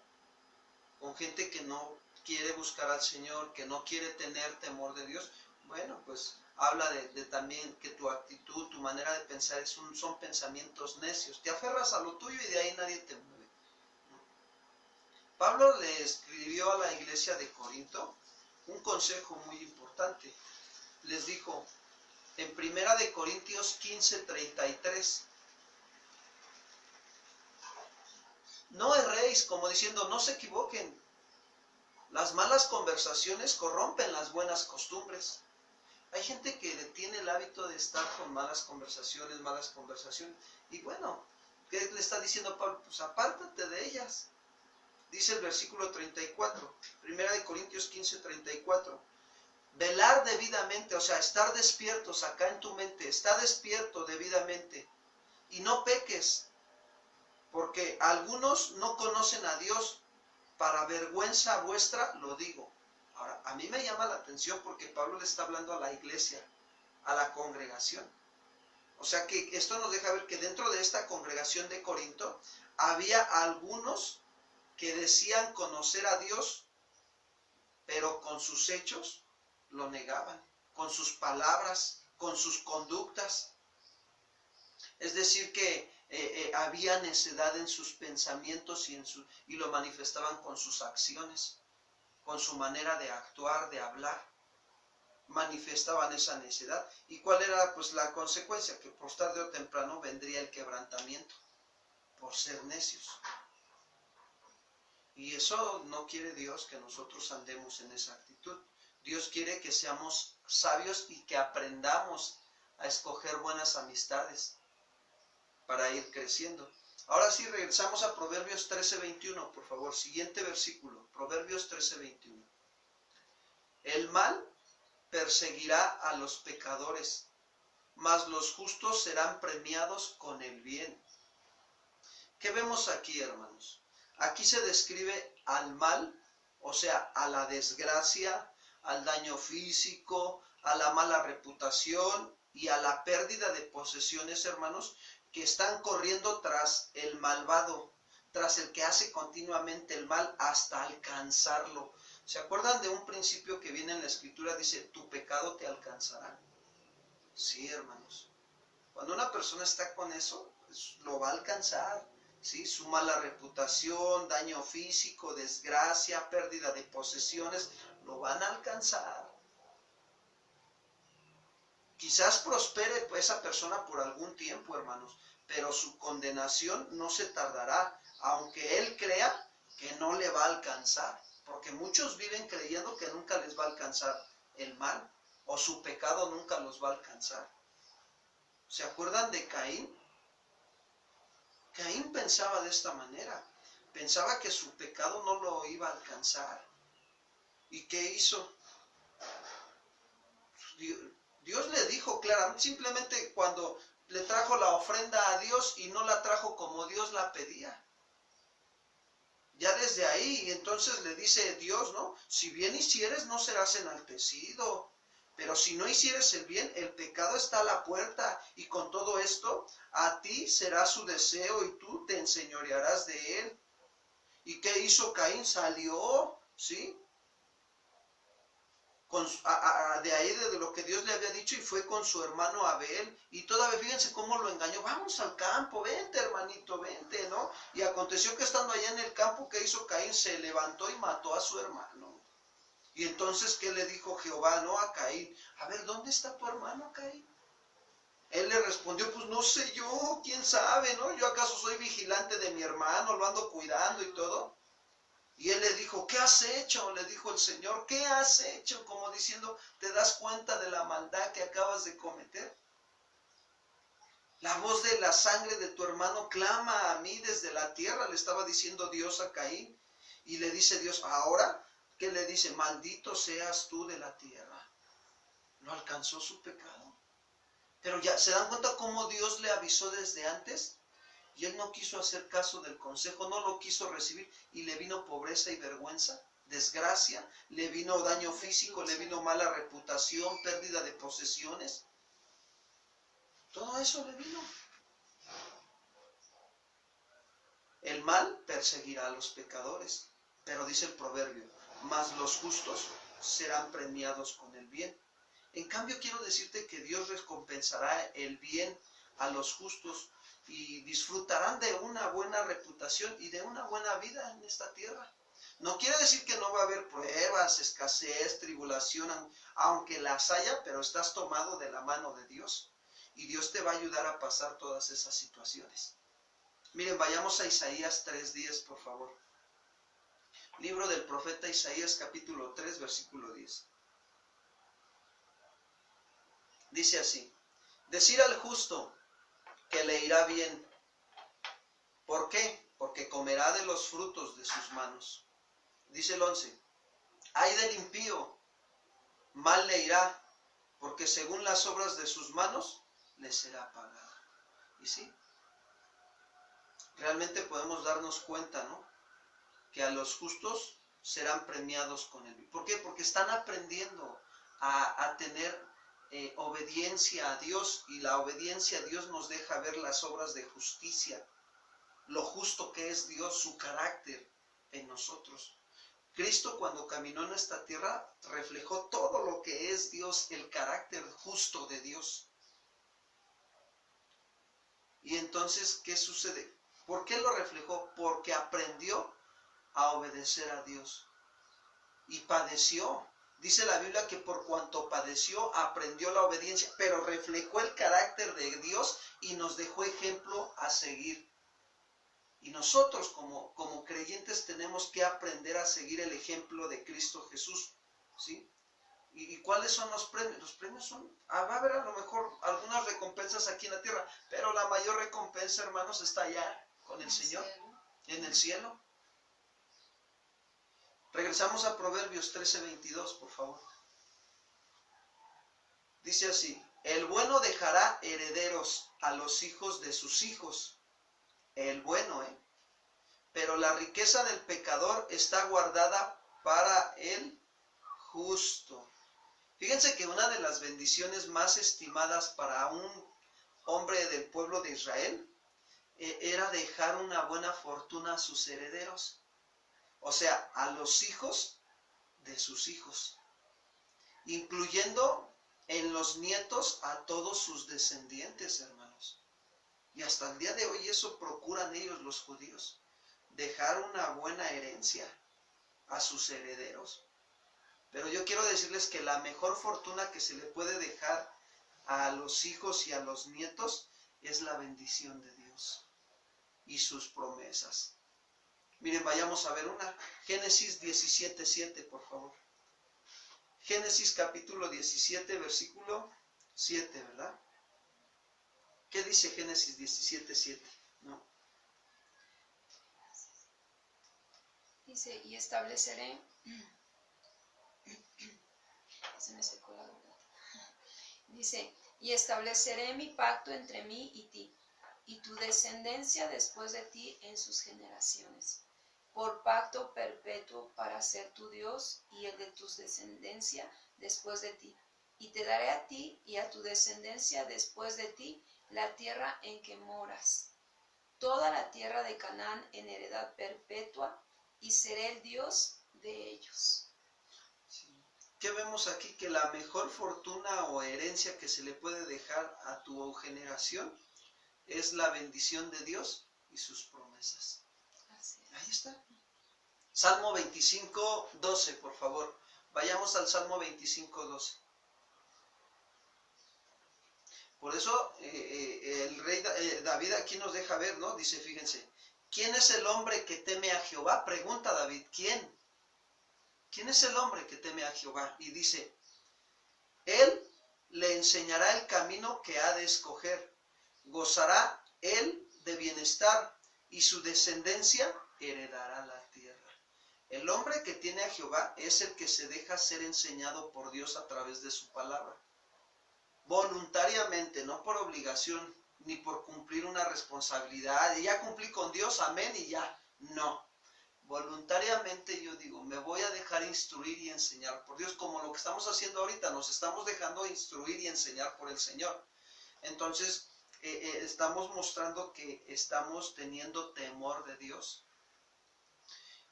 con gente que no quiere buscar al Señor, que no quiere tener temor de Dios, bueno, pues habla de también que tu actitud, tu manera de pensar son pensamientos necios. Te aferras a lo tuyo y de ahí nadie te mueve. Pablo le escribió a la iglesia de Corinto un consejo muy importante. Les dijo en 1 de Corintios 15:33, no erréis, como diciendo, no se equivoquen. Las malas conversaciones corrompen las buenas costumbres. Hay gente que tiene el hábito de estar con malas conversaciones. Y bueno, ¿qué le está diciendo Pablo? Pues apártate de ellas. Dice el versículo 34, 1 de Corintios 15:34. Velar debidamente, o sea, estar despiertos acá en tu mente. Está despierto debidamente. Y no peques, porque algunos no conocen a Dios. Para vergüenza vuestra lo digo. Ahora, a mí me llama la atención porque Pablo le está hablando a la iglesia, a la congregación. O sea que esto nos deja ver que dentro de esta congregación de Corinto había algunos que decían conocer a Dios, pero con sus hechos lo negaban, con sus palabras, con sus conductas. Es decir que había necedad en sus pensamientos y lo manifestaban con sus acciones, con su manera de actuar, de hablar. manifestaban esa necedad. ¿Y cuál era pues la consecuencia? Que por tarde o temprano vendría el quebrantamiento, por ser necios. Y eso no quiere Dios, que nosotros andemos en esa actitud. Dios quiere que seamos sabios y que aprendamos a escoger buenas amistades para ir creciendo. Ahora sí, regresamos a Proverbios 13:21, por favor. Siguiente versículo, Proverbios 13:21. El mal perseguirá a los pecadores, mas los justos serán premiados con el bien. ¿Qué vemos aquí, hermanos? Aquí se describe al mal, o sea, a la desgracia, al daño físico, a la mala reputación y a la pérdida de posesiones, hermanos, que están corriendo tras el malvado, tras el que hace continuamente el mal hasta alcanzarlo. ¿Se acuerdan de un principio que viene en la Escritura? Dice, tu pecado te alcanzará. Sí, hermanos. Cuando una persona está con eso, pues, lo va a alcanzar. ¿Sí? Su mala reputación, daño físico, desgracia, pérdida de posesiones, lo van a alcanzar. Quizás prospere esa persona por algún tiempo, hermanos, pero su condenación no se tardará, aunque él crea que no le va a alcanzar, porque muchos viven creyendo que nunca les va a alcanzar el mal, o su pecado nunca los va a alcanzar. ¿Se acuerdan de Caín? Caín pensaba de esta manera, pensaba que su pecado no lo iba a alcanzar. ¿Y qué hizo? Dios le dijo claramente, simplemente cuando le trajo la ofrenda a Dios y no la trajo como Dios la pedía. Ya desde ahí, entonces le dice Dios, ¿no? Si bien hicieres, no serás enaltecido. Pero si no hicieres el bien, el pecado está a la puerta. Y con todo esto, a ti será su deseo y tú te enseñorearás de él. ¿Y qué hizo Caín? Salió, ¿sí? De ahí de lo que Dios le había dicho y fue con su hermano Abel. Y todavía fíjense cómo lo engañó. Vamos al campo, vente hermanito, vente, ¿no? Y aconteció que estando allá en el campo, ¿qué hizo Caín? Se levantó y mató a su hermano. Y entonces, ¿qué le dijo Jehová, no? A Caín. A ver, ¿dónde está tu hermano, Caín? Él le respondió, pues no sé yo, quién sabe, ¿no? Yo acaso soy vigilante de mi hermano, lo ando cuidando y todo. Y él le dijo, ¿qué has hecho? Le dijo el Señor, ¿qué has hecho? Como diciendo, ¿te das cuenta de la maldad que acabas de cometer? La voz de la sangre de tu hermano clama a mí desde la tierra, le estaba diciendo Dios a Caín. Y le dice Dios, ahora, ¿qué le dice? Maldito seas tú de la tierra. No alcanzó su pecado. Pero ya, ¿se dan cuenta cómo Dios le avisó desde antes? Y él no quiso hacer caso del consejo, no lo quiso recibir y le vino pobreza y vergüenza, desgracia, le vino daño físico, le vino mala reputación, pérdida de posesiones. Todo eso le vino. El mal perseguirá a los pecadores, pero dice el proverbio, mas los justos serán premiados con el bien. En cambio, quiero decirte que Dios recompensará el bien a los justos y disfrutarán de una buena reputación y de una buena vida en esta tierra. No quiere decir que no va a haber pruebas, escasez, tribulación, aunque las haya, pero estás tomado de la mano de Dios. Y Dios te va a ayudar a pasar todas esas situaciones. Miren, vayamos a Isaías 3:10, por favor. Libro del profeta Isaías, capítulo 3, versículo 10. Dice así, decir al justo que le irá bien. ¿Por qué? Porque comerá de los frutos de sus manos. Dice el 11, ay del impío, mal le irá, porque según las obras de sus manos le será pagada. ¿Y sí? Realmente podemos darnos cuenta, ¿no? Que a los justos serán premiados con el bien. ¿Por qué? Porque están aprendiendo a tener obediencia a Dios, y la obediencia a Dios nos deja ver las obras de justicia, lo justo que es Dios, su carácter en nosotros. Cristo, cuando caminó en esta tierra, reflejó todo lo que es Dios, el carácter justo de Dios. Y entonces, ¿qué sucede? ¿Por qué lo reflejó? Porque aprendió a obedecer a Dios y padeció Dice la Biblia que por cuanto padeció, aprendió la obediencia, pero reflejó el carácter de Dios y nos dejó ejemplo a seguir. Y nosotros como creyentes tenemos que aprender a seguir el ejemplo de Cristo Jesús, ¿sí? ¿Y cuáles son los premios? Los premios son, va a haber a lo mejor algunas recompensas aquí en la tierra, pero la mayor recompensa, hermanos, está allá con el Señor, en el cielo. Regresamos a Proverbios 13:22, por favor. Dice así: el bueno dejará herederos a los hijos de sus hijos. El bueno, pero la riqueza del pecador está guardada para el justo. Fíjense que una de las bendiciones más estimadas para un hombre del pueblo de Israel era dejar una buena fortuna a sus herederos. O sea, a los hijos de sus hijos, incluyendo en los nietos a todos sus descendientes, hermanos. Y hasta el día de hoy eso procuran ellos, los judíos, dejar una buena herencia a sus herederos. Pero yo quiero decirles que la mejor fortuna que se le puede dejar a los hijos y a los nietos es la bendición de Dios y sus promesas. Miren, vayamos a ver una. Génesis 17:7, por favor. Génesis capítulo 17, versículo 7, ¿verdad? ¿Qué dice Génesis 17:7? No. Dice, y estableceré, se me secó la verdad. Dice, y estableceré mi pacto entre mí y ti, y tu descendencia después de ti en sus generaciones, por pacto perpetuo para ser tu Dios y el de tu descendencia después de ti. Y te daré a ti y a tu descendencia después de ti la tierra en que moras, toda la tierra de Canaán en heredad perpetua, y seré el Dios de ellos. ¿Qué vemos aquí? Que la mejor fortuna o herencia que se le puede dejar a tu generación es la bendición de Dios y sus promesas. Ahí está. Salmo 25:12, por favor. Vayamos al Salmo 25:12. Por eso el rey David aquí nos deja ver, ¿no? Dice, fíjense, ¿quién es el hombre que teme a Jehová? Pregunta David, ¿quién? ¿Quién es el hombre que teme a Jehová? Y dice, él le enseñará el camino que ha de escoger. Gozará él de bienestar y su descendencia heredará la tierra. El hombre que tiene a Jehová es el que se deja ser enseñado por Dios a través de su palabra. Voluntariamente, no por obligación, ni por cumplir una responsabilidad. Y ya cumplí con Dios, amén, y ya. No. Voluntariamente yo digo, me voy a dejar instruir y enseñar por Dios, como lo que estamos haciendo ahorita, nos estamos dejando instruir y enseñar por el Señor. Entonces, estamos mostrando que estamos teniendo temor de Dios.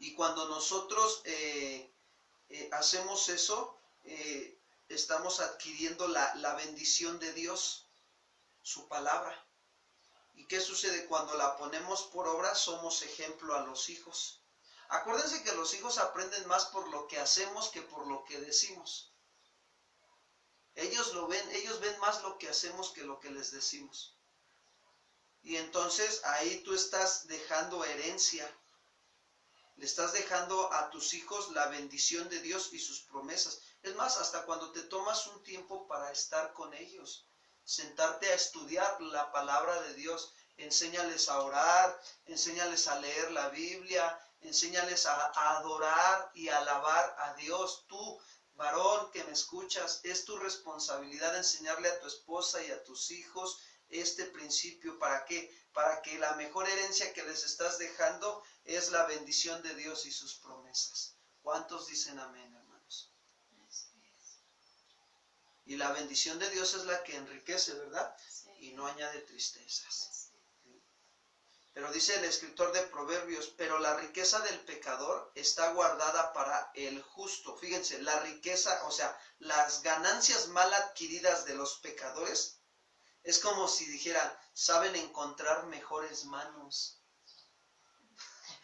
Y cuando nosotros hacemos eso, estamos adquiriendo la bendición de Dios, su palabra. ¿Y qué sucede? Cuando la ponemos por obra, somos ejemplo a los hijos. Acuérdense que los hijos aprenden más por lo que hacemos que por lo que decimos. Ellos ven más lo que hacemos que lo que les decimos. Y entonces ahí tú estás dejando herencia. Le estás dejando a tus hijos la bendición de Dios y sus promesas. Es más, hasta cuando te tomas un tiempo para estar con ellos, sentarte a estudiar la palabra de Dios, enséñales a orar, enséñales a leer la Biblia, enséñales a adorar y alabar a Dios. Tú, varón que me escuchas, es tu responsabilidad enseñarle a tu esposa y a tus hijos este principio. ¿Para qué? Para que la mejor herencia que les estás dejando es la bendición de Dios y sus promesas. ¿Cuántos dicen amén, hermanos? Y la bendición de Dios es la que enriquece, ¿verdad? Sí. Y no añade tristezas. Sí. Pero dice el escritor de Proverbios, pero la riqueza del pecador está guardada para el justo. Fíjense, la riqueza, o sea, las ganancias mal adquiridas de los pecadores, es como si dijeran, saben encontrar mejores manos.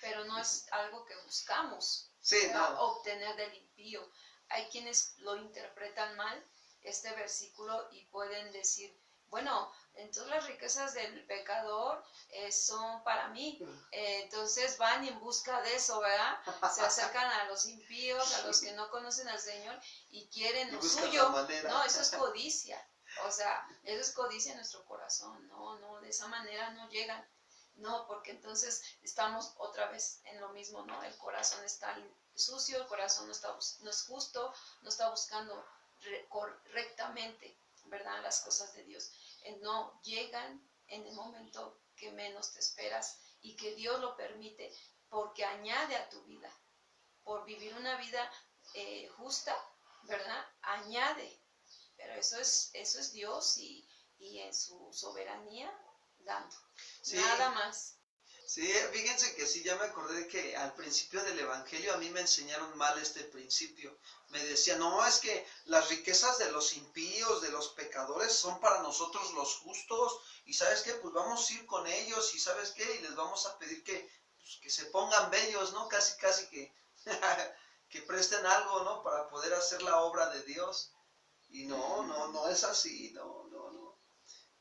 Pero no es algo que buscamos, sí, no. Obtener del impío. hay quienes lo interpretan mal, este versículo, y pueden decir, bueno, entonces las riquezas del pecador son para mí. Entonces van en busca de eso, ¿verdad? Se acercan a los impíos, a los que no conocen al Señor y quieren lo suyo. No, eso es codicia. O sea, eso es codicia en nuestro corazón. No, de esa manera no llegan. No, porque entonces estamos otra vez en lo mismo, ¿no? El corazón está sucio, el corazón no es justo, no está buscando correctamente, ¿verdad? Las cosas de Dios. No llegan en el momento que menos te esperas y que Dios lo permite porque añade a tu vida. Por vivir una vida justa, ¿verdad? Añade. Pero eso es Dios y en su soberanía dando. Sí. Nada más. Sí, fíjense que sí, ya me acordé de que al principio del Evangelio a mí me enseñaron mal este principio. Me decían, no, es que las riquezas de los impíos, de los pecadores, son para nosotros los justos. Y ¿sabes qué? Pues vamos a ir con ellos y ¿sabes qué? Y les vamos a pedir pues, que se pongan bellos, ¿no? Casi que, que presten algo, ¿no? Para poder hacer la obra de Dios. Y no es así, no.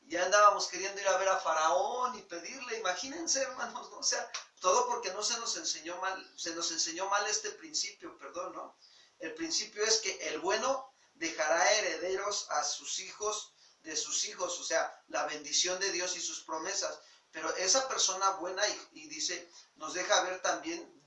Ya andábamos queriendo ir a ver a Faraón y pedirle, imagínense, hermanos, ¿no? O sea, todo porque no se nos enseñó mal este principio, perdón, ¿no? El principio es que el bueno dejará herederos a sus hijos de sus hijos, o sea, la bendición de Dios y sus promesas. Pero esa persona buena, y dice, nos deja ver también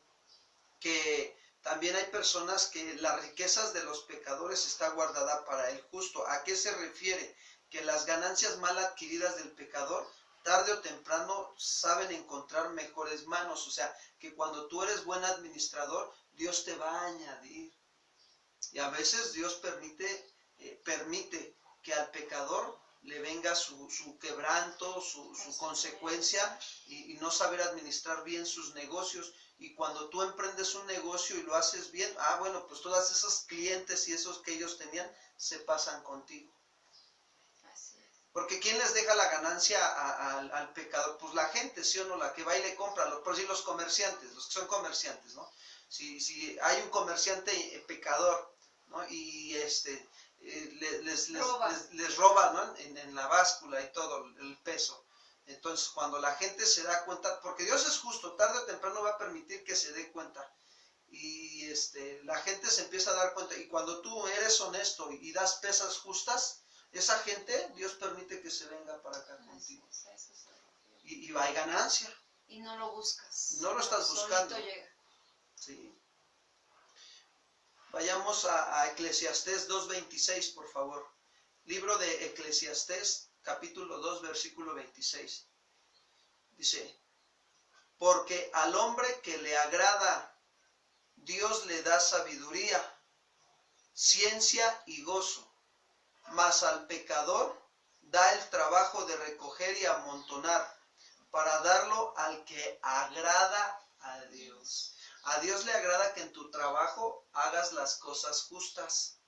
que también hay personas que las riquezas de los pecadores está guardada para el justo. ¿A qué se refiere? Que las ganancias mal adquiridas del pecador, tarde o temprano saben encontrar mejores manos. O sea, que cuando tú eres buen administrador, Dios te va a añadir. Y a veces Dios permite que al pecador le venga su quebranto, su consecuencia y no saber administrar bien sus negocios. Y cuando tú emprendes un negocio y lo haces bien, bueno, pues todas esas clientes y esos que ellos tenían se pasan contigo. Porque ¿quién les deja la ganancia al pecador? Pues la gente, ¿sí o no? La que va y le compra, por decir los comerciantes, los que son comerciantes, ¿no? Si hay un comerciante pecador, ¿no? Y les roba, ¿no? En la báscula y todo, el peso. Entonces, cuando la gente se da cuenta, porque Dios es justo, tarde o temprano va a permitir que se dé cuenta. Y la gente se empieza a dar cuenta. Y cuando tú eres honesto y das pesas justas, esa gente, Dios permite que se venga para acá contigo. Y hay ganancia. Y no lo buscas. No lo estás buscando. Solito llega. Sí. Vayamos a Eclesiastés 2:26, por favor. Libro de Eclesiastés, capítulo 2, versículo 26. Dice, porque al hombre que le agrada, Dios le da sabiduría, ciencia y gozo. Mas al pecador da el trabajo de recoger y amontonar, para darlo al que agrada a Dios. A Dios le agrada que en tu trabajo hagas las cosas justas,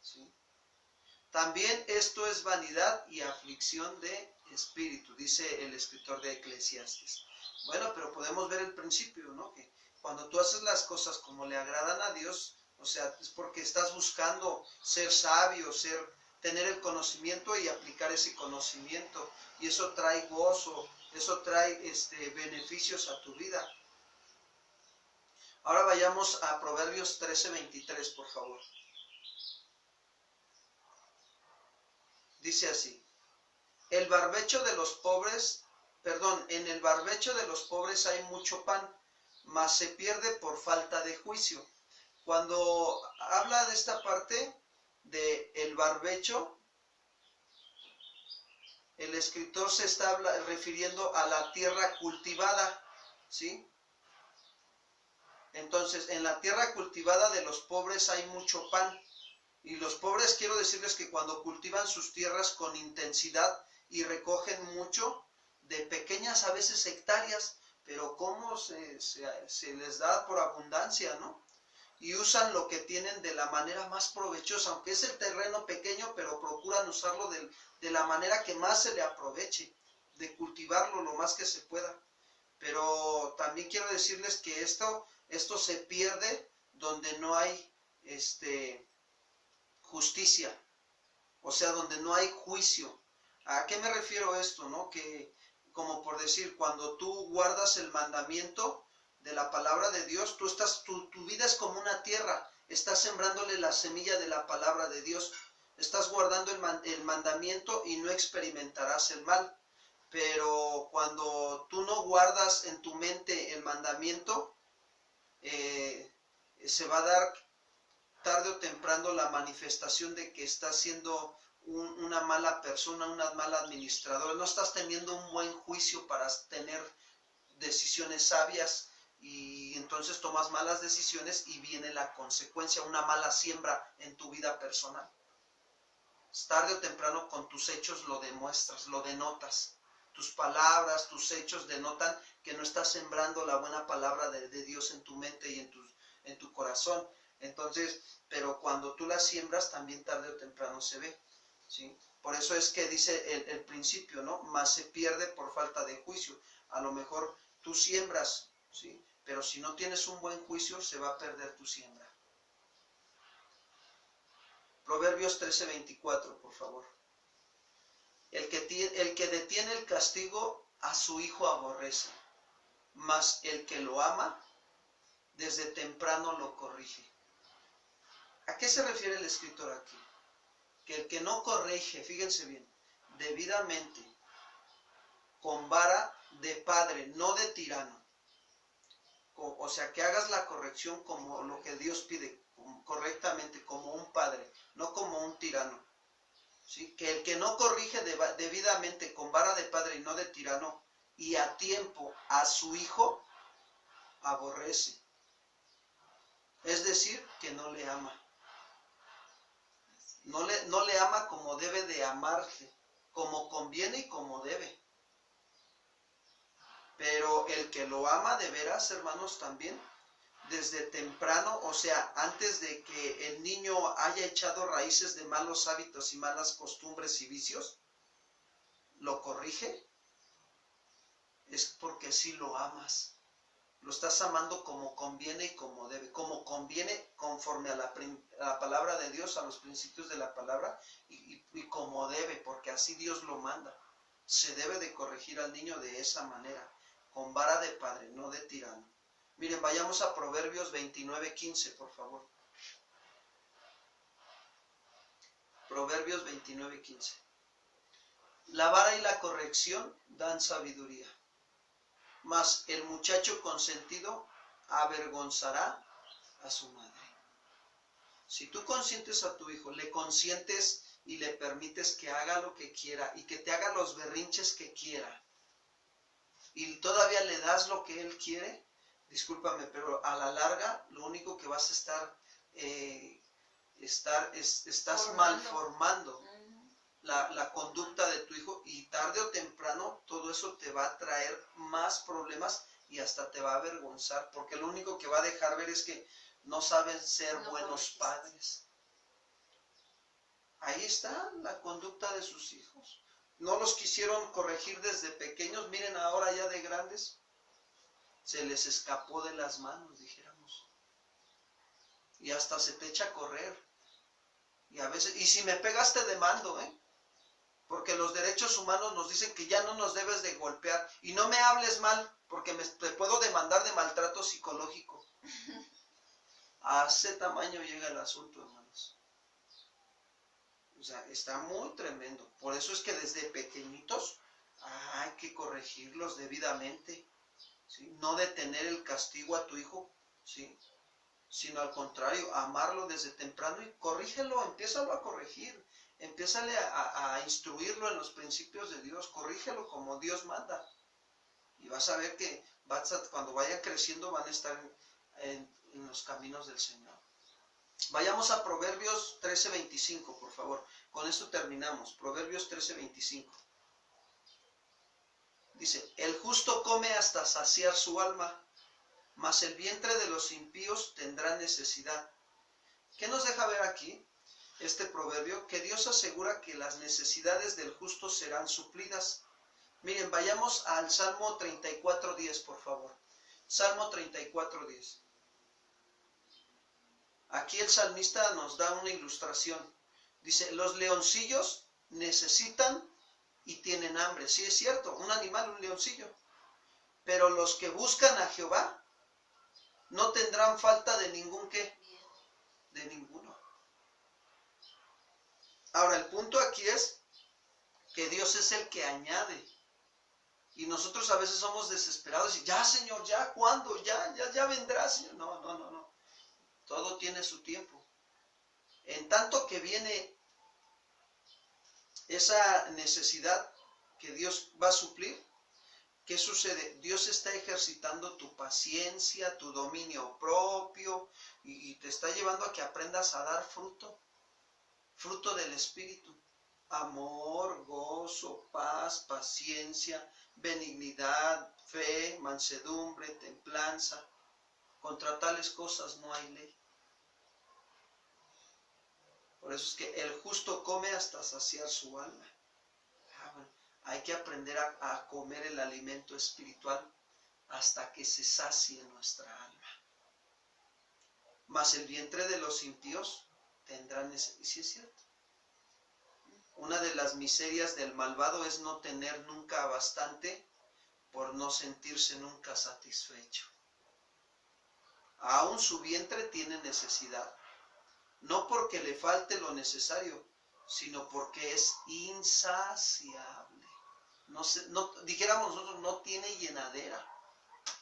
¿sí? También esto es vanidad y aflicción de espíritu, dice el escritor de Eclesiastes. Bueno, pero podemos ver el principio, ¿no? Que cuando tú haces las cosas como le agradan a Dios, o sea, es porque estás buscando ser sabio, tener el conocimiento y aplicar ese conocimiento. Y eso trae gozo, eso trae beneficios a tu vida. Ahora vayamos a Proverbios 13:23, por favor. Dice así, en el barbecho de los pobres hay mucho pan, mas se pierde por falta de juicio. Cuando habla de esta parte de el barbecho, el escritor se está refiriendo a la tierra cultivada, ¿sí? Entonces, en la tierra cultivada de los pobres hay mucho pan. Y los pobres, quiero decirles que cuando cultivan sus tierras con intensidad y recogen mucho, de pequeñas a veces hectáreas, pero cómo se les da por abundancia, ¿no? Y usan lo que tienen de la manera más provechosa, aunque es el terreno pequeño, pero procuran usarlo de la manera que más se le aproveche, de cultivarlo lo más que se pueda. Pero también quiero decirles que esto se pierde donde no hay justicia, o sea, donde no hay juicio. ¿A qué me refiero esto, no? Que, como por decir, cuando tú guardas el mandamiento de la palabra de Dios, tu vida es como una tierra, estás sembrándole la semilla de la palabra de Dios, estás guardando el mandamiento y no experimentarás el mal. Pero cuando tú no guardas en tu mente el mandamiento, se va a dar tarde o temprano la manifestación de que estás siendo una mala persona, una mala administradora, no estás teniendo un buen juicio para tener decisiones sabias, y entonces tomas malas decisiones y viene la consecuencia, una mala siembra en tu vida personal. Tarde o temprano con tus hechos lo demuestras, lo denotas. Tus palabras, tus hechos denotan que no estás sembrando la buena palabra de Dios en tu mente y en tu corazón. Entonces, pero cuando tú la siembras, también tarde o temprano se ve, ¿sí? Por eso es que dice el principio, ¿no? Mas se pierde por falta de juicio. A lo mejor tú siembras, ¿sí? Pero si no tienes un buen juicio, se va a perder tu siembra. Proverbios 13:24, por favor. El que detiene el castigo a su hijo aborrece, mas el que lo ama, desde temprano lo corrige. ¿A qué se refiere el escritor aquí? Que el que no corrige, fíjense bien, debidamente, con vara de padre, no de tirano. O sea, que hagas la corrección como lo que Dios pide, correctamente, como un padre, no como un tirano. ¿Sí? Que el que no corrige debidamente con vara de padre y no de tirano, y a tiempo a su hijo, aborrece. Es decir, que no le ama. No le ama como debe de amarse, como conviene y como debe. Pero el que lo ama de veras, hermanos, también, desde temprano, o sea, antes de que el niño haya echado raíces de malos hábitos y malas costumbres y vicios, lo corrige, es porque sí lo amas. Lo estás amando como conviene y como debe, como conviene conforme a la palabra de Dios, a los principios de la palabra, y como debe, porque así Dios lo manda. Se debe de corregir al niño de esa manera, con vara de padre, no de tirano. Miren, vayamos a Proverbios 29:15, por favor. Proverbios 29:15. La vara y la corrección dan sabiduría, mas el muchacho consentido avergonzará a su madre. Si tú consientes a tu hijo, le consientes y le permites que haga lo que quiera y que te haga los berrinches que quiera, y todavía le das lo que él quiere, discúlpame, pero a la larga lo único que vas a estás malformando la conducta de tu hijo, y tarde o temprano todo eso te va a traer más problemas y hasta te va a avergonzar, porque lo único que va a dejar ver es que no saben ser buenos padres. Ahí está la conducta de sus hijos. No los quisieron corregir desde pequeños, miren ahora ya de grandes, se les escapó de las manos, dijéramos. Y hasta se te echa a correr. Y a veces, y si me pegas te demando, porque los derechos humanos nos dicen que ya no nos debes de golpear. Y no me hables mal, porque te puedo demandar de maltrato psicológico. A ese tamaño llega el asunto, hermanos. O sea, está muy tremendo. Por eso es que desde pequeñitos hay que corregirlos debidamente, ¿sí? No detener el castigo a tu hijo, ¿sí? Sino al contrario, amarlo desde temprano y corrígelo, empiézalo a corregir. Empiézale a instruirlo en los principios de Dios, corrígelo como Dios manda. Y vas a ver que cuando vayan creciendo van a estar en los caminos del Señor. Vayamos a Proverbios 13:25, por favor. Con esto terminamos. Proverbios 13:25. Dice, el justo come hasta saciar su alma, mas el vientre de los impíos tendrá necesidad. ¿Qué nos deja ver aquí este proverbio? Que Dios asegura que las necesidades del justo serán suplidas. Miren, vayamos al Salmo 34:10, por favor. Salmo 34:10. Aquí el salmista nos da una ilustración. Dice, los leoncillos necesitan y tienen hambre. Sí, es cierto, un animal, un leoncillo. Pero los que buscan a Jehová no tendrán falta de ningún qué, de ninguno. Ahora, el punto aquí es que Dios es el que añade. Y nosotros a veces somos desesperados y ya, Señor, ya, ¿cuándo? Ya vendrá, Señor. No. Todo tiene su tiempo. En tanto que viene esa necesidad que Dios va a suplir, ¿qué sucede? Dios está ejercitando tu paciencia, tu dominio propio y te está llevando a que aprendas a dar fruto del Espíritu. Amor, gozo, paz, paciencia, benignidad, fe, mansedumbre, templanza. Contra tales cosas no hay ley. Por eso es que el justo come hasta saciar su alma. Bueno, hay que aprender a comer el alimento espiritual hasta que se sacie nuestra alma. Mas el vientre de los impíos tendrá necesidad. Y sí es cierto. Una de las miserias del malvado es no tener nunca bastante por no sentirse nunca satisfecho. Aún su vientre tiene necesidad. No porque le falte lo necesario, sino porque es insaciable. No, dijéramos nosotros, no tiene llenadera.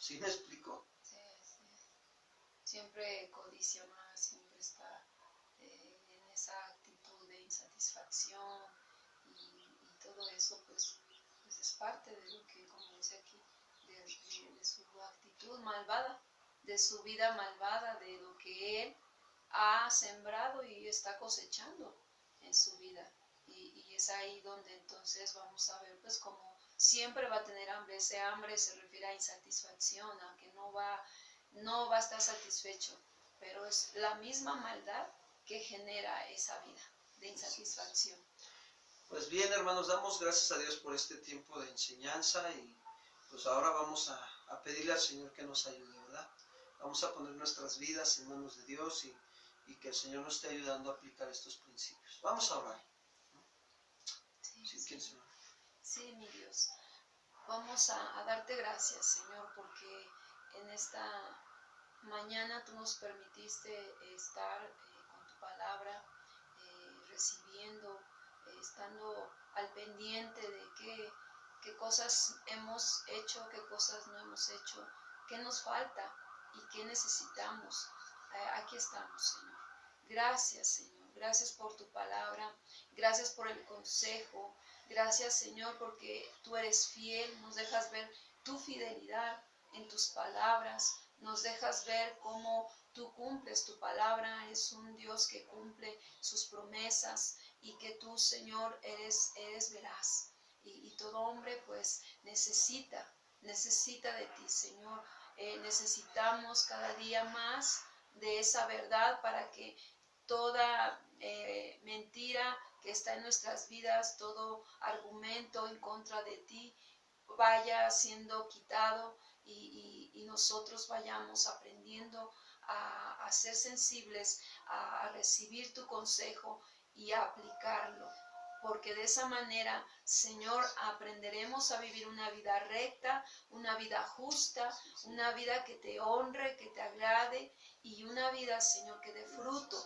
¿Sí me explico? Sí. Siempre codicia más, siempre está en esa actitud de insatisfacción y todo eso pues es parte de lo que, como dice aquí, de su actitud malvada, de su vida malvada, de lo que él ha sembrado y está cosechando en su vida. Y es ahí donde entonces vamos a ver pues como siempre va a tener hambre. Ese hambre se refiere a insatisfacción, a que no va a estar satisfecho, pero es la misma maldad que genera esa vida de insatisfacción. Pues bien, hermanos, damos gracias a Dios por este tiempo de enseñanza y pues ahora vamos a pedirle al Señor que nos ayude, ¿verdad? Vamos a poner nuestras vidas en manos de Dios y que el Señor nos esté ayudando a aplicar estos principios. Vamos a orar. Sí, mi Dios. Vamos a darte gracias, Señor, porque en esta mañana tú nos permitiste estar con tu palabra, recibiendo, estando al pendiente de qué cosas hemos hecho, qué cosas no hemos hecho, qué nos falta y qué necesitamos. Aquí estamos, Señor. Gracias, Señor. Gracias por tu palabra. Gracias por el consejo. Gracias, Señor, porque tú eres fiel. Nos dejas ver tu fidelidad en tus palabras. Nos dejas ver cómo tú cumples tu palabra. Es un Dios que cumple sus promesas y que tú, Señor, eres veraz. Y todo hombre, pues, necesita de ti, Señor. Necesitamos cada día más de esa verdad para que toda mentira que está en nuestras vidas, todo argumento en contra de ti, vaya siendo quitado y nosotros vayamos aprendiendo a ser sensibles, a recibir tu consejo y a aplicarlo. Porque de esa manera, Señor, aprenderemos a vivir una vida recta, una vida justa, una vida que te honre, que te agrade y una vida, Señor, que dé fruto.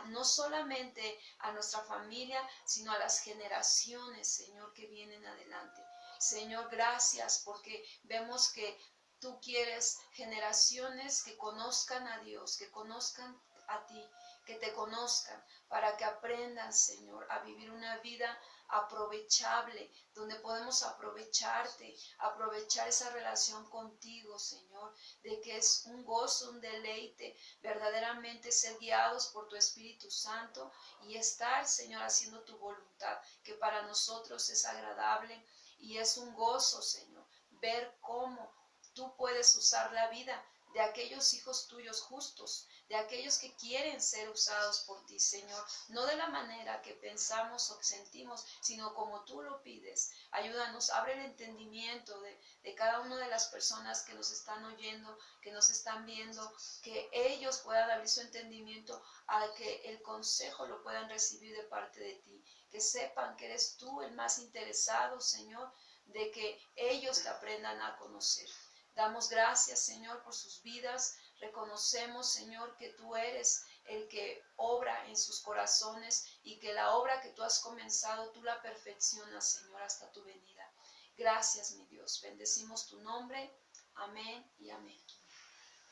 No solamente a nuestra familia, sino a las generaciones, Señor, que vienen adelante. Señor, gracias porque vemos que tú quieres generaciones que conozcan a Dios, que conozcan a ti, que te conozcan, para que aprendan, Señor, a vivir una vida aprovechable, donde podemos aprovecharte, aprovechar esa relación contigo, Señor, de que es un gozo, un deleite, verdaderamente ser guiados por tu Espíritu Santo y estar, Señor, haciendo tu voluntad, que para nosotros es agradable y es un gozo, Señor, ver cómo tú puedes usar la vida de aquellos hijos tuyos justos, de aquellos que quieren ser usados por ti, Señor, no de la manera que pensamos o sentimos, sino como tú lo pides, ayúdanos, abre el entendimiento de cada una de las personas que nos están oyendo, que nos están viendo, que ellos puedan abrir su entendimiento a que el consejo lo puedan recibir de parte de ti, que sepan que eres tú el más interesado, Señor, de que ellos te aprendan a conocer. Damos gracias, Señor, por sus vidas. Reconocemos, Señor, que tú eres el que obra en sus corazones y que la obra que tú has comenzado, tú la perfeccionas, Señor, hasta tu venida. Gracias, mi Dios. Bendecimos tu nombre. Amén y amén.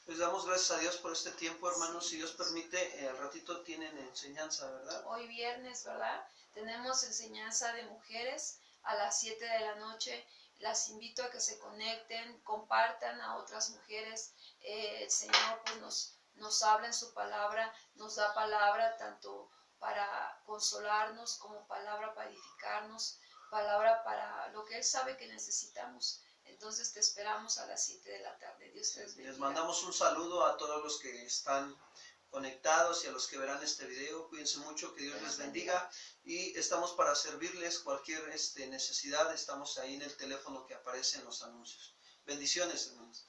Pues damos gracias a Dios por este tiempo, hermanos. Sí. Si Dios permite, al ratito tienen enseñanza, ¿verdad? Hoy viernes, ¿verdad? Tenemos enseñanza de mujeres a las 7 de la noche. Las invito a que se conecten, compartan a otras mujeres. El Señor pues nos habla en su palabra, nos da palabra tanto para consolarnos como palabra para edificarnos, palabra para lo que Él sabe que necesitamos. Entonces te esperamos a las 7 de la tarde. Dios te bendiga. Les mandamos un saludo a todos los que están conectados y a los que verán este video. Cuídense mucho, que Dios les bendiga y estamos para servirles cualquier necesidad. Estamos ahí en el teléfono que aparece en los anuncios. Bendiciones, hermanos.